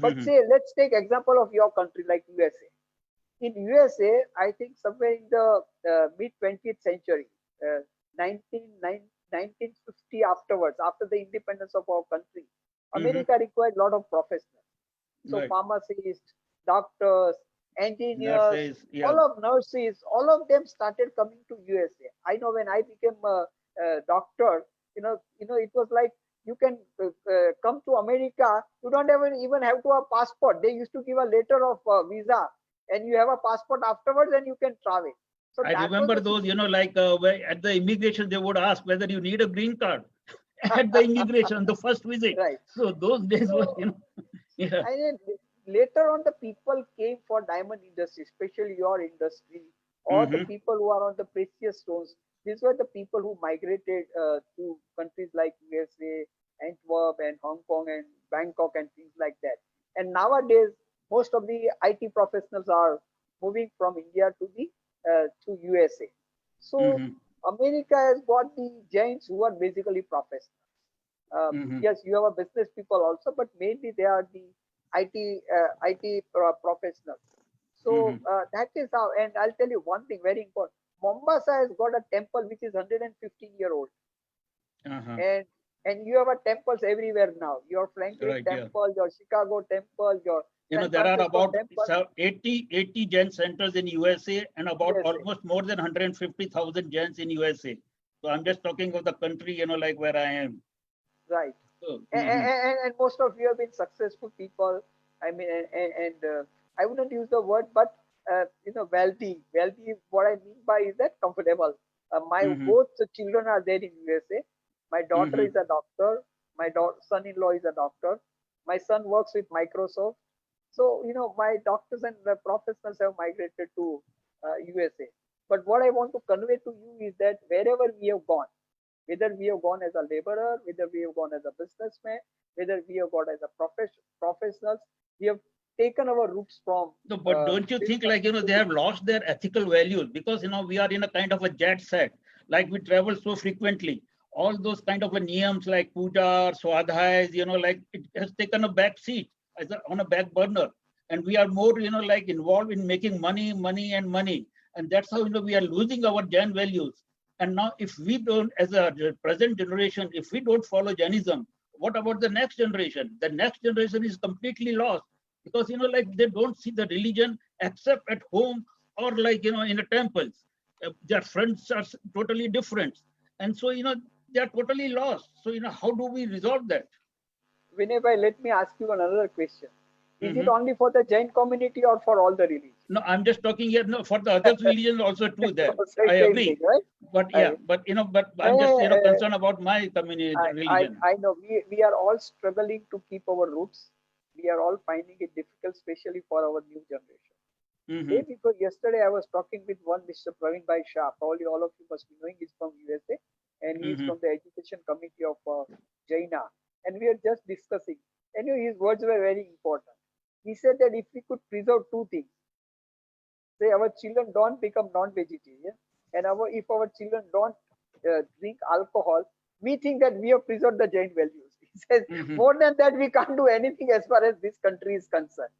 But Mm-hmm. say, let's take example of your country like USA. In USA, I think somewhere in the mid 20th century, uh, 1950 afterwards, after the independence of our country, Mm-hmm. America required a lot of professionals. So Right. pharmacists, doctors, engineers, Nurses, yeah. all of nurses, all of them started coming to USA. I know when I became a doctor, it was like you can come to America. You don't even have to have passport. They used to give a letter of visa, and you have a passport afterwards, and you can travel. So I that was remember the those, situation. like where at the immigration, they would ask whether you need a green card at the immigration, the first visit. Right. So those days were, So yeah. and then later on, the people came for diamond industry, especially your industry, or the Mm-hmm. people who are on the precious stones. These were the people who migrated to countries like USA, Antwerp, and Hong Kong, and Bangkok, and things like that. And nowadays, most of the IT professionals are moving from India to USA. So Mm-hmm. America has got the giants who are basically professionals. Mm-hmm. Yes, you have a business people also, but mainly they are the IT professionals. So Mm-hmm. that is how. And I'll tell you one thing very important. Mombasa has got a temple which is 115-year old, Uh-huh. and you have a temples everywhere now. Your Franklin Right, yeah. Temple, your Chicago Temple, your San There are Francisco about Temple, 80 Gen centers in USA and about USA, almost more than 150,000 gens in USA. So I'm just talking of the country, like where I am. right? So, And most of you have been successful people. I mean, and I wouldn't use the word, but wealthy. Wealthy. What I mean by is that comfortable. My mm-hmm. both the children are there in USA. My daughter Mm-hmm. is a doctor. My son-in-law is a doctor. My son works with Microsoft. So my doctors and the professionals have migrated to USA. But what I want to convey to you is that wherever we have gone, whether we have gone as a laborer, whether we have gone as a businessman, whether we have gone as a professionals, we have taken our roots from No, but don't you this think like, country to they have this. lost their ethical values because, we are in a kind of a jet set, like we travel so frequently. All those kind of a niyams like puja, swadhyas, like it has taken a back seat on a back burner. And we are more, like involved in making money, money and money. And that's how, we are losing our Jain values. And now if we don't, as a present generation, if we don't follow Jainism, what about the next generation? The next generation is completely lost because like they don't see the religion except at home or like in the temples. Their friends are totally different, and so they are totally lost. So how do we resolve that? Vinay bhai, let me ask you another question. Is it Hmm. only for the Jain community or for all the religions? No, I'm just talking here, no, for the other religions also too there. I Same thing, agree, right? but yeah, I, but I'm just I, concerned about my community religion. I know we are all struggling to keep our roots. We are all finding it difficult, especially for our new generation. Day Hmm. before yesterday, I was talking with one Mr. Praveen Bhai Shah. Probably all of you must be knowing he's from USA and he's Hmm. from the Education Committee of Jaina. And we are just discussing. And his words were very important. He said that if we could preserve two things, say our children don't become non-vegetarian, and if our children don't drink alcohol, we think that we have preserved the Jain values. He says Hmm. more than that we can't do anything as far as this country is concerned.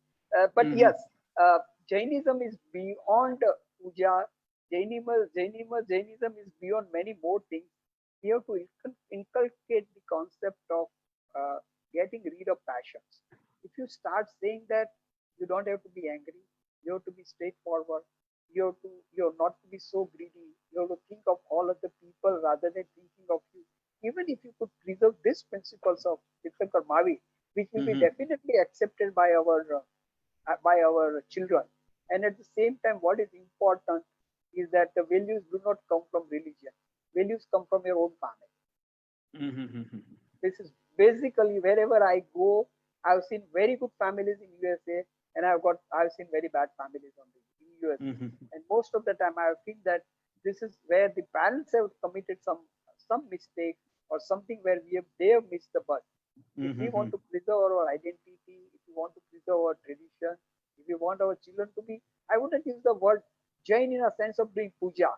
But Hmm. yes, uh, Jainism is beyond puja. Jainism is beyond many more things. We have to inculcate the concept of uh, getting rid of passions. If you start saying that you don't have to be angry, you have to be straightforward, you have not to be so greedy, you have to think of all of the people rather than thinking of you. Even if you could preserve these principles of Tirthankar Mavi, which will be Hmm. definitely accepted by our children. And at the same time, what is important is that the values do not come from religion. Values come from your own family. Hmm. This is basically wherever I go, I've seen very good families in USA, and I've seen very bad families in USA. Mhm. And most of the time, I feel that this is where the parents have committed some mistake or something where they have missed the bus. If we want Mhm. to preserve our identity, if we want to preserve our tradition, if we want our children to be, I wouldn't use the word Jain in a sense of doing puja,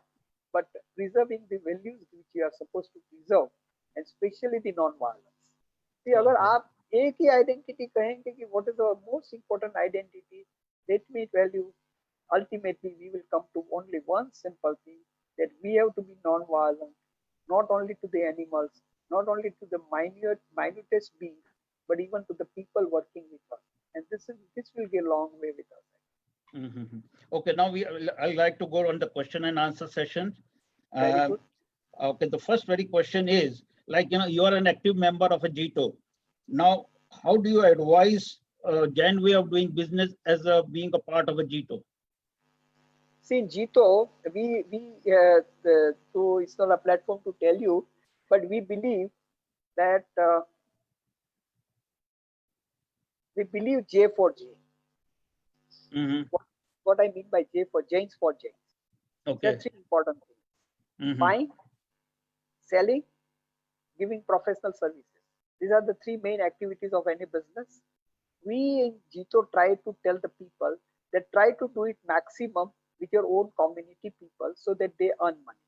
but preserving the values which we are supposed to preserve, and especially the non-violence. See, अगर Okay. आप एक ही identity कहेंगे कि what is our most important identity, let me tell you, ultimately we will come to only one simple thing, that we have to be non-violent, not only to the animals, not only to the minutest beings, but even to the people working with us. And this will go a long way with us. Mhm. Okay, now I'd like to go on the question and answer session. Very Uh, good. Okay, the first very question is, like, you are an active member of a GITO. Now, how do you advise Jain way of doing business as being a part of a GITO? See, in Jito, so it's not a platform to tell you, but we believe that we believe J for J. Mhm. What I mean by J for Jains for Jains. There are Okay. three important things: Mhm. buying, selling, giving professional services. These are the three main activities of any business. We in Jito try to tell the people that try to do it maximum with your own community people so that they earn money.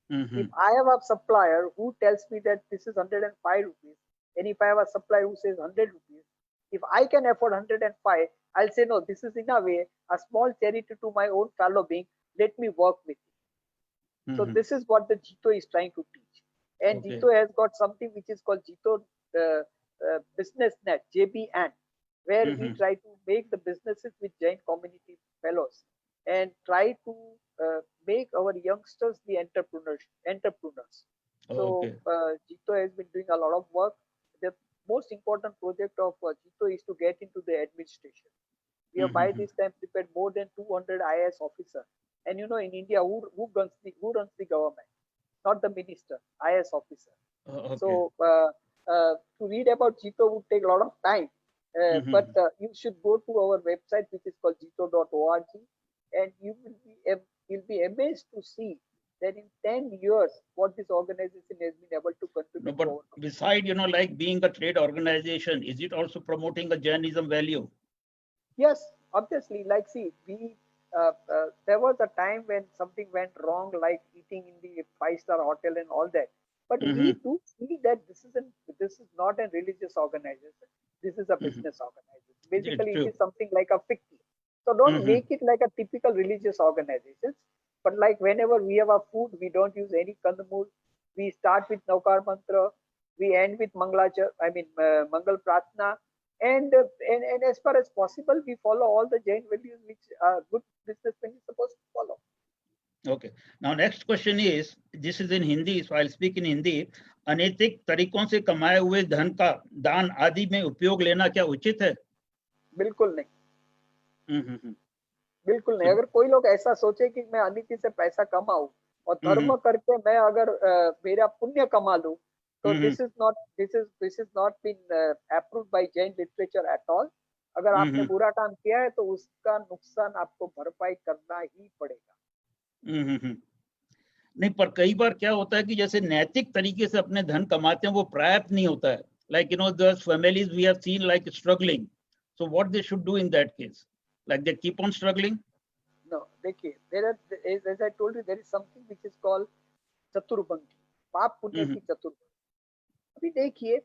If Mhm. I have a supplier who tells me that this is 105 rupees, and if I have a supplier who says 100 rupees, if I can afford 105, I'll say, no, this is in a way a small charity to my own fellow being. Let me work with it. So Mhm. this is what the Jito is trying to teach. And Okay. Jito has got something which is called Jito Business Net, JBN, where we Mhm. try to make the businesses with Jain community fellows and try to make our youngsters the entrepreneurs. So Okay. Jito has been doing a lot of work. The most important project of Jito is to get into the administration. We have by Mhm. this time prepared more than 200 IAS officers. And you know, in India, who runs the government? Not the minister, IAS officer. Okay. So to read about Jito would take a lot of time. But Mhm. you should go to our website, which is called jito.org, and you'll be amazed to see that in 10 years, what this organization has been able to No, contribute to but our community. beside, like being a trade organization, is it also promoting a Jainism value? Yes, obviously, like see, there was a time when something went wrong, like eating in the five-star hotel and all that. But we Mhm. do see that this is not a religious organization. This is a Mhm. business organization. It's Basically, it true. is something like a ficti. So don't Mhm. make it like a typical religious organization. But like whenever we have a food, we don't use any kandamul. We start with Naukar mantra. We end with Mangal Pratna, and as far as possible, we follow all the Jain values which a good businessman is supposed to follow. Okay. Now, next question is, this is in Hindi, so I'll speak in Hindi. अनैतिक तरीकों से कमाए हुए धन का दान आदि में उपयोग लेना क्या उचित है? बिल्कुल नहीं, हम्म। बिल्कुल नहीं. So, अगर कोई लोग ऐसा सोचे कि मैं अनिति से पैसा कमाऊं और धर्म हम्म, करके मैं अगर मेरा पुण्य कमा लूं, तो hmm, this is not been approved by Jain literature at all. अगर आपने हम्म, बुरा काम किया है तो उसका नुकसान आपको भरपाई करना ही पड़ेगा. हम्म। नहीं, पर कई बार क्या होता है कि जैसे नैतिक तरीके से अपने धन कमाते हैं वो पर्याप्त नहीं होता है. Like those families we have seen like struggling. So what they should do in that case? Like they keep on struggling? No, देखिए, there are, as I told you, there is something which is called चतुर्भंगी, पाप पुण्य हम्म, की चतुर्भंगी. अभी देखिए,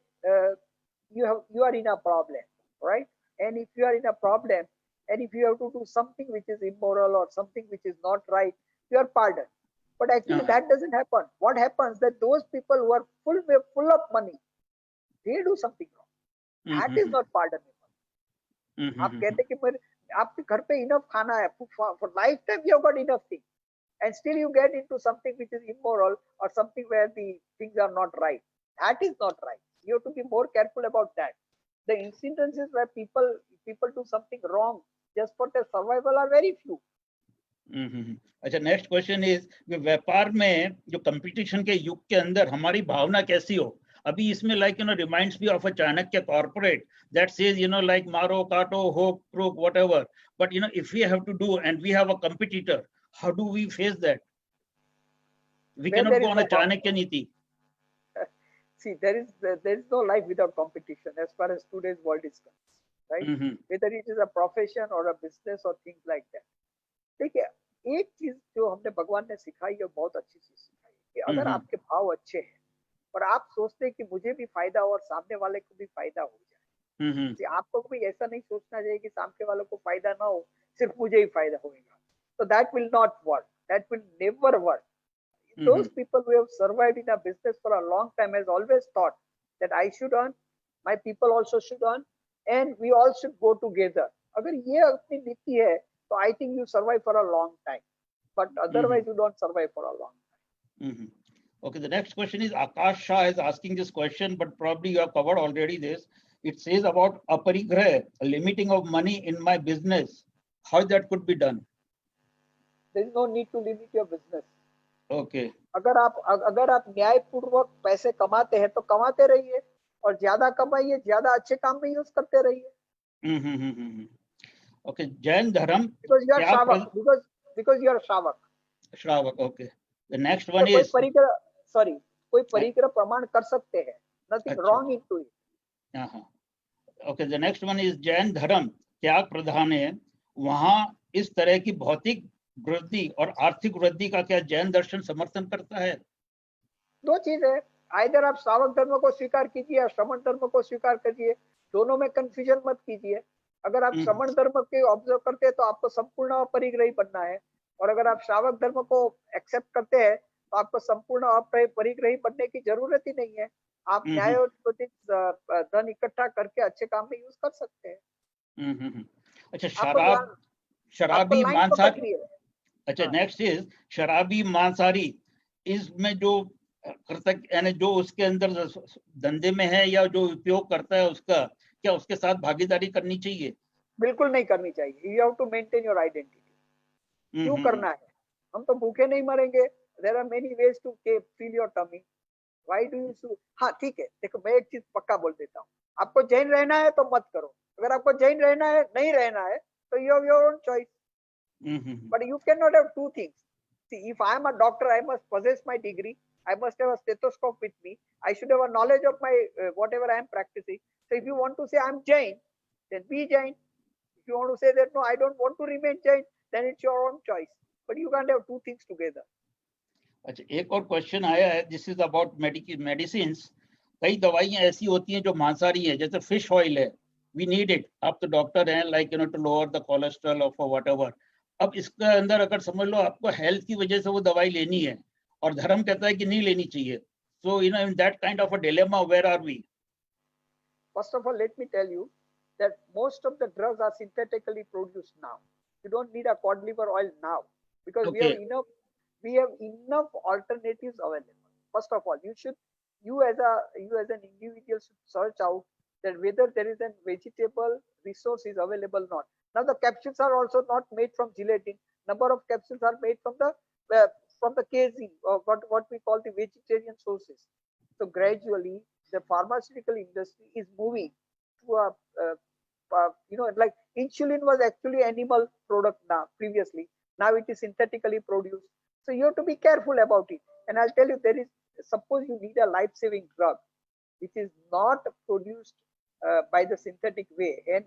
you are in a problem, right? And if you are in a problem, and if you have to do something which is immoral or something which is not right, you are pardoned. But actually, हाँ, that doesn't happen. What happens that those people who are full of money, they do something wrong. That is hmm, not pardonable. आप हम्म, कहते कि मेरे आपके घर पे enough खाना है, for lifetime you have got enough things, and still you get into something which is immoral or something where the things are not right. That is not right. You have to be more careful about that. The incidences where people do something wrong just for their survival are very few. अच्छा, next question is, व्यापार में जो competition के युग के अंदर हमारी भावना कैसी हो? Abhi isme like, reminds me of a Chanakya corporate that says, like maro, kato, hook, crook, whatever. But, if we have to do and we have a competitor, how do we face that? We Where cannot there go is on no a Chanakya Niti. See, there is no life without competition as far as today's world is concerned, right? Mhm. Whether it is a profession or a business or things like that. देखिए, एक चीज जो हमने भगवान ने सिखाई है बहुत अच्छी चीज सिखाई है कि अगर Mhm. आपके भाव अच्छे हैं और आप सोचते हैं कि मुझे भी फायदा हो और सामने वाले को भी फायदा हो जाए, Mhm. कि आपको भी ऐसा नहीं सोचना चाहिए कि सामने वालों को फायदा ना हो, सिर्फ मुझे ही फायदा होगा. So that will not work. That will never work. Those Mhm. people who have survived in a business for a long time has always thought that I should earn, my people also should earn, and we all should go together. अगर ये अपनी नीति है, तो I think you survive for a long time, but otherwise you don't survive for a long time. Mhm. Okay, the next question is Akash Shah is asking this question, but probably you have covered already this. It says about aparigraha, a limiting of money in my business. How that could be done? There is no need to limit your business. Okay. अगर आप न्यायपूर्वक पैसे कमाते हैं तो कमाते रहिए और ज्यादा कमाइए, ज्यादा अच्छे काम में यूज करते रहिए. Mm-hmm. Okay, Jain Dharam. Because you are Tyag Shravak. Because you are Shravak. Shravak, okay. The next तो one कोई is. परिग्रह, सॉरी, कोई परिग्रह प्रमाण कर सकते हैं. Nothing अच्छा. wrong into it. Uh-huh. Okay, the next one is Jain धर्म त्याग प्रधान है. वहां इस तरह की भौतिक वृद्धि और आर्थिक वृद्धि का क्या जैन दर्शन समर्थन करता है? दो चीज है, आइदर आप श्रावक धर्म को स्वीकार कीजिए या श्रमण धर्म को स्वीकार कीजिए, दोनों में कंफ्यूजन मत कीजिए. अगर आप श्रमण धर्म के ऑब्जर्व करते हैं तो आपको संपूर्ण अपरिग्रही बनना है, और अगर आप श्रावक धर्म को एक्सेप्ट करते हैं तो आपको संपूर्ण अपरिग्रही बनने की जरूरत ही नहीं है. आप न्याय और धन इकट्ठा करके अच्छे काम में यूज कर सकते हैं. अच्छा, शराबी मांसाहारी. अच्छा, नेक्स्ट इज शराबी मांसाहारी इसमें जो कृतक यानी जो उसके अंदर धंधे में है या जो उपयोग करता है उसका, क्या उसके साथ भागीदारी करनी चाहिए? बिल्कुल नहीं करनी चाहिए. You have to maintain your identity. क्यों करना है? हम तो भूखे नहीं मरेंगे. There are many ways to feel your tummy. Why do you? हाँ ठीक है, देखो मैं एक चीज पक्का बोल देता हूँ, आपको जैन रहना है तो मत करो. अगर आपको जैन रहना है, नहीं रहना है, तो you have your own choice. But you can not have two things. See, if I am a doctor, I must possess my degree. I must have a stethoscope with me. I should have a knowledge of my whatever I am practicing. So if you want to say I'm Jain, then be Jain. If you want to say that no, I don't want to remain Jain, then it's your own choice. But you can't have two things together. अच्छा, एक और question आया है. This is about medicine. कई दवाइयां ऐसी होती हैं जो मांसाहारी है, जैसे फिश ऑयल है. We need it. आप तो डॉक्टर हैं, like to lower the cholesterol of whatever. अब इसके अंदर अगर समझ लो आपको हेल्थ की वजह से वो दवाई लेनी है और धर्म कहता है कि नहीं लेनी चाहिए. So in that kind of a dilemma, where are we? First of all, let me tell you that most of the drugs are synthetically produced now. You don't need a cod liver oil now because Okay. we have enough alternatives available. First of all, you as an individual should search out that whether there is a vegetable resource is available or not. Now the capsules are also not made from gelatin. Number of capsules are made from the KZ, or what we call the vegetarian sources. So gradually the pharmaceutical industry is moving to like insulin was actually animal product now previously. Now it is synthetically produced. So you have to be careful about it. And I'll tell you, suppose you need a life-saving drug, which is not produced by the synthetic way and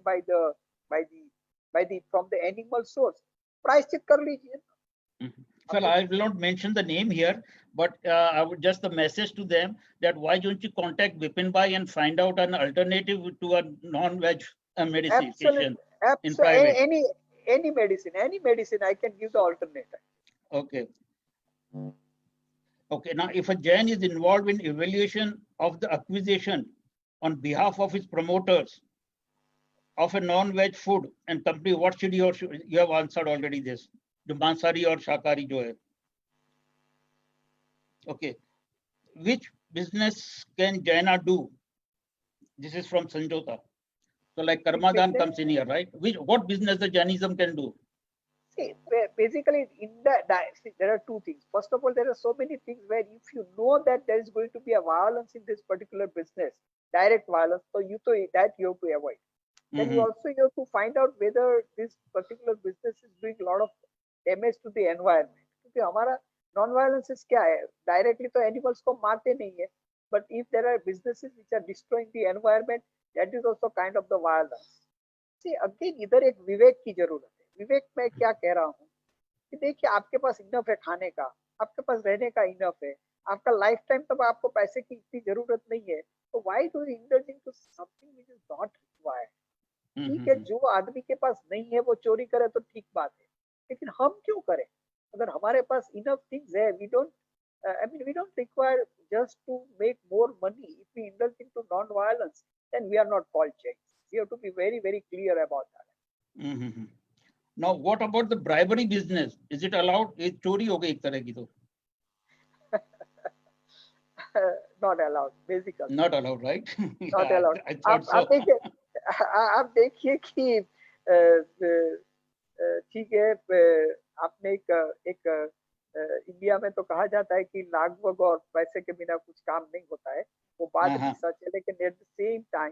from the animal source. Price check kar lijiye. Well, I will not mention the name here, but I would just the message to them that why don't you contact Vipin Bhai and find out an alternative to a non-veg medication in private. Any medicine, I can give the alternative. Okay. Okay. Now, if a Jain is involved in evaluation of the acquisition on behalf of his promoters of a non-veg food and company, what should you have answered already this? The Mansari or Shakari jo hai. Okay. Which business can Jaina do? This is from Sanjota. So like Karmadan comes in here, right? What business the Jainism can do? See, basically, in see, there are two things. First of all, there are so many things where if you know that there is going to be a violence in this particular business, direct violence, so that you have to avoid. Then you Mhm. also you have to find out whether this particular business is doing a lot of damage to the environment. क्योंकि हमारा non-violence क्या है? Directly तो animals को मारते नहीं है, but if there are businesses which are destroying the environment, that is also kind of the violence. See, again इधर एक विवेक की जरूरत है. विवेक मैं क्या कह रहा हूँ कि देखिए आपके पास इनफ है खाने का, आपके पास रहने का इनफ है, आपका लाइफ टाइम तक आपको पैसे की इतनी जरूरत नहीं है, तो why do you indulge into something which is not required. ठीक है, Mhm. जो आदमी के पास नहीं है वो चोरी करे तो ठीक बात है, लेकिन हम क्यों करें? अगर हमारे पास इनफ थिंग्स है, we don't I mean, we don't require just to make more money. If we indulge into non-violence, then we are not called Jains. We have to be very, very clear about that. Mhm. Now, what about the bribery business? Is it allowed? ये चोरी हो गई एक तरह की तो. Not allowed, basically. Not allowed, right? Not Yeah, allowed. I thought आप so. देखिए, आप देखिए कि ठीक है, आपने एक इंडिया में तो कहा जाता है कि लागवग और पैसे के बिना कुछ काम नहीं होता है, वो बात भी Uh-huh. सच है, लेकिन at the same time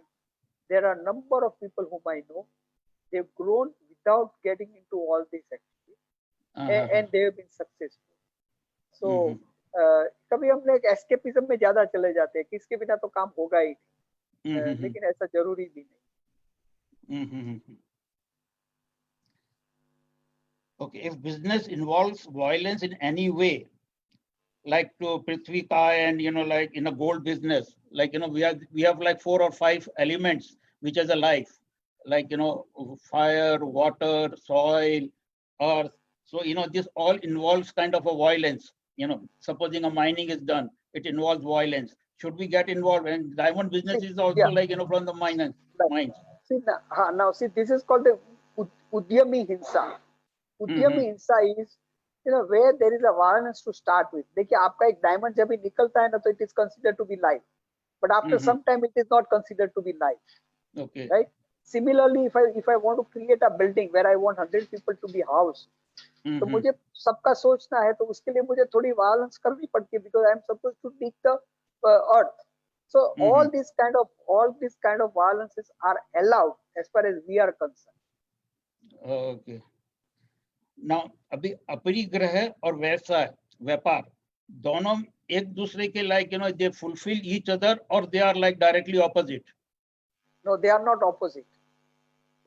there are number of people whom I know, they've grown without getting into all this actually, Uh-huh. and they have been successful. So Mhm. कभी हम लोग एस्केपिज्म में ज्यादा चले जाते हैं कि इसके बिना तो काम होगा ही नहीं, Mhm. लेकिन ऐसा जरूरी भी नहीं. Mhm. Okay, if business involves violence in any way, like to Prithvi Ka and like in a gold business, like we have like 4 or 5 elements which has a life, like fire, water, soil, earth. So this all involves kind of a violence. Supposing a mining is done, it involves violence. Should we get involved? And diamond business is also Yeah, like from the mines. right. See now, see, this is called the udyami hinsa. Mm-hmm. उद्यमी हिंसा is where there is a violence to start with. देखिए आपका एक diamond जब भी निकलता है ना, तो it is considered to be life, but after Mm-hmm. some time it is not considered to be life, Okay. right? Similarly, if I want to create a building where I want 100 people to be housed, तो Mm-hmm. मुझे सबका सोचना है, तो उसके लिए मुझे थोड़ी वायलेंस करनी पड़ती है, because I am supposed to dig the earth. So Mm-hmm. all these kind of violences are allowed as far as we are concerned. Okay. Now, अभी अपरिग्रह और व्यवसाय व्यापार दोनों एक दूसरे के like they fulfill each other or they are like directly opposite. No, they are not opposite.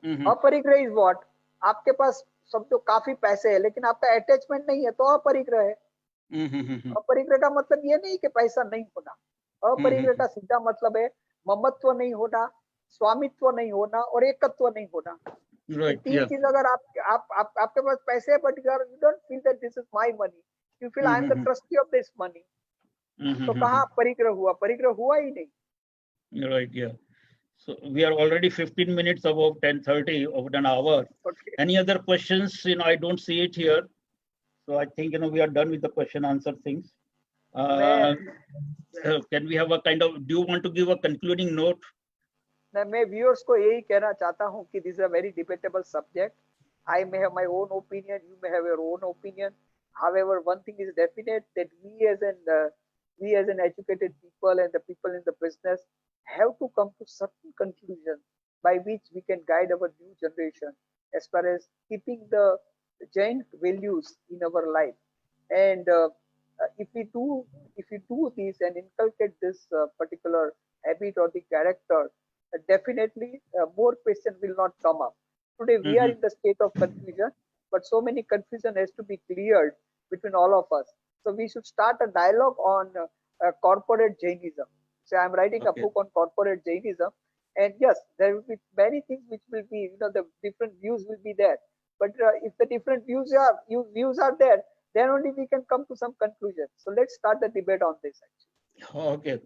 Mm-hmm. अपरिग्रह इज व्हाट? आपके पास समझो काफी पैसे है, लेकिन आपका अटैचमेंट नहीं है, तो अपरिग्रह है. Mm-hmm. अपरिग्रह का मतलब ये नहीं कि पैसा नहीं होना. अपरिग्रह Mm-hmm. का सीधा मतलब है ममत्व नहीं होना, स्वामित्व नहीं होना और एकत्व नहीं होना. ये Right. तीन Yeah. चीज अगर आपके पास पैसे है, but you don't feel that this is my money, you feel I am the Mm-hmm. Trustee of this money, तो Mm-hmm. कहाँ परिग्रह हुआ? परिग्रह हुआ ही नहीं. Right. Yeah. So we are already 15 minutes above 10:30 over an hour. Okay. Any other questions? I don't see it here. So I think we are done with the question answer things. मैं Can we have a kind of? Do you want to give a concluding note? मैं viewers को यही कहना चाहता हूँ कि this is a very debatable subject. I may have my own opinion, you may have your own opinion. However, one thing is definite, that we as an educated people and the people in the business have to come to certain conclusions by which we can guide our new generation as far as keeping the giant values in our life. And if we do this and inculcate this particular habit or the character, definitely more questions will not come up. Today we are Mm-hmm. in the state of confusion, but so many confusion has to be cleared between all of us. So we should start a dialogue on corporate Jainism. So I'm writing a Okay. book on corporate Jainism, and yes, there will be many things which will be, the different views will be there. But if the different views are there, then only we can come to some conclusion. So let's start the debate on this actually. Okay.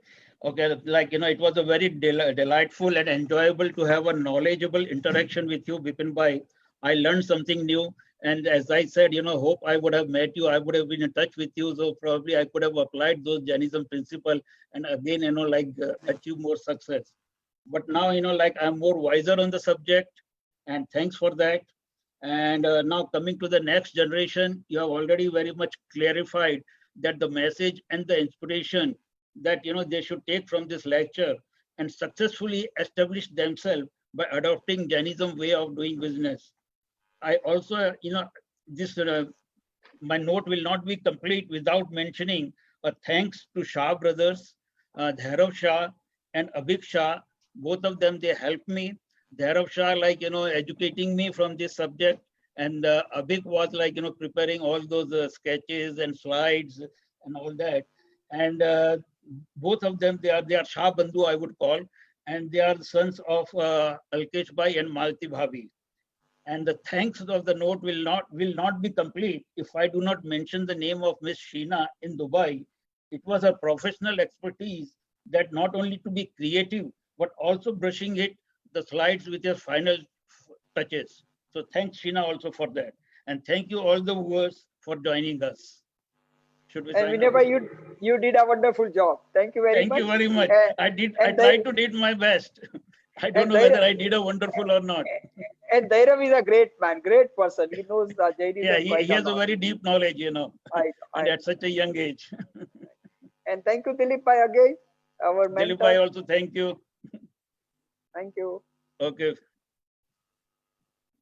Okay. Like, it was a very delightful and enjoyable to have a knowledgeable interaction with you, Bipin Bhai. I learned something new. And as I said, hope I would have met you. I would have been in touch with you. So probably I could have applied those Jainism principle and again, achieve more success. But now, like I'm more wiser on the subject, and thanks for that. And now coming to the next generation, you have already very much clarified that the message and the inspiration that they should take from this lecture and successfully establish themselves by adopting Jainism way of doing business. I also, this my note will not be complete without mentioning a thanks to Shah brothers, Dhairav Shah and Abhik Shah. Both of them, they helped me. Dhairav Shah, like, educating me from this subject. And Abhik was like, preparing all those sketches and slides and all that. And both of them, they are Shah Bandhu, I would call. And they are the sons of Alkesh Bhai and Malti Bhabi. And the thanks of the note will not be complete if I do not mention the name of Miss Sheena in Dubai. It was her professional expertise that not only to be creative, but also brushing the slides with your final touches. So thanks Sheena also for that. And thank you all the viewers for joining us. Should we And sign Vinay off? bhai, you did a wonderful job. Thank you very Thank much. you very much. I And tried to did my best. I don't and know whether Dhairav, I did a wonderful or not. and Dhairav is a great man, great person. He knows the Yeah, Jainism he quite a has a lot. very deep knowledge, I and at such a young age. And thank you, Dilip bhai, again, our Dilip bhai mentor. also, thank you. Thank you. Okay.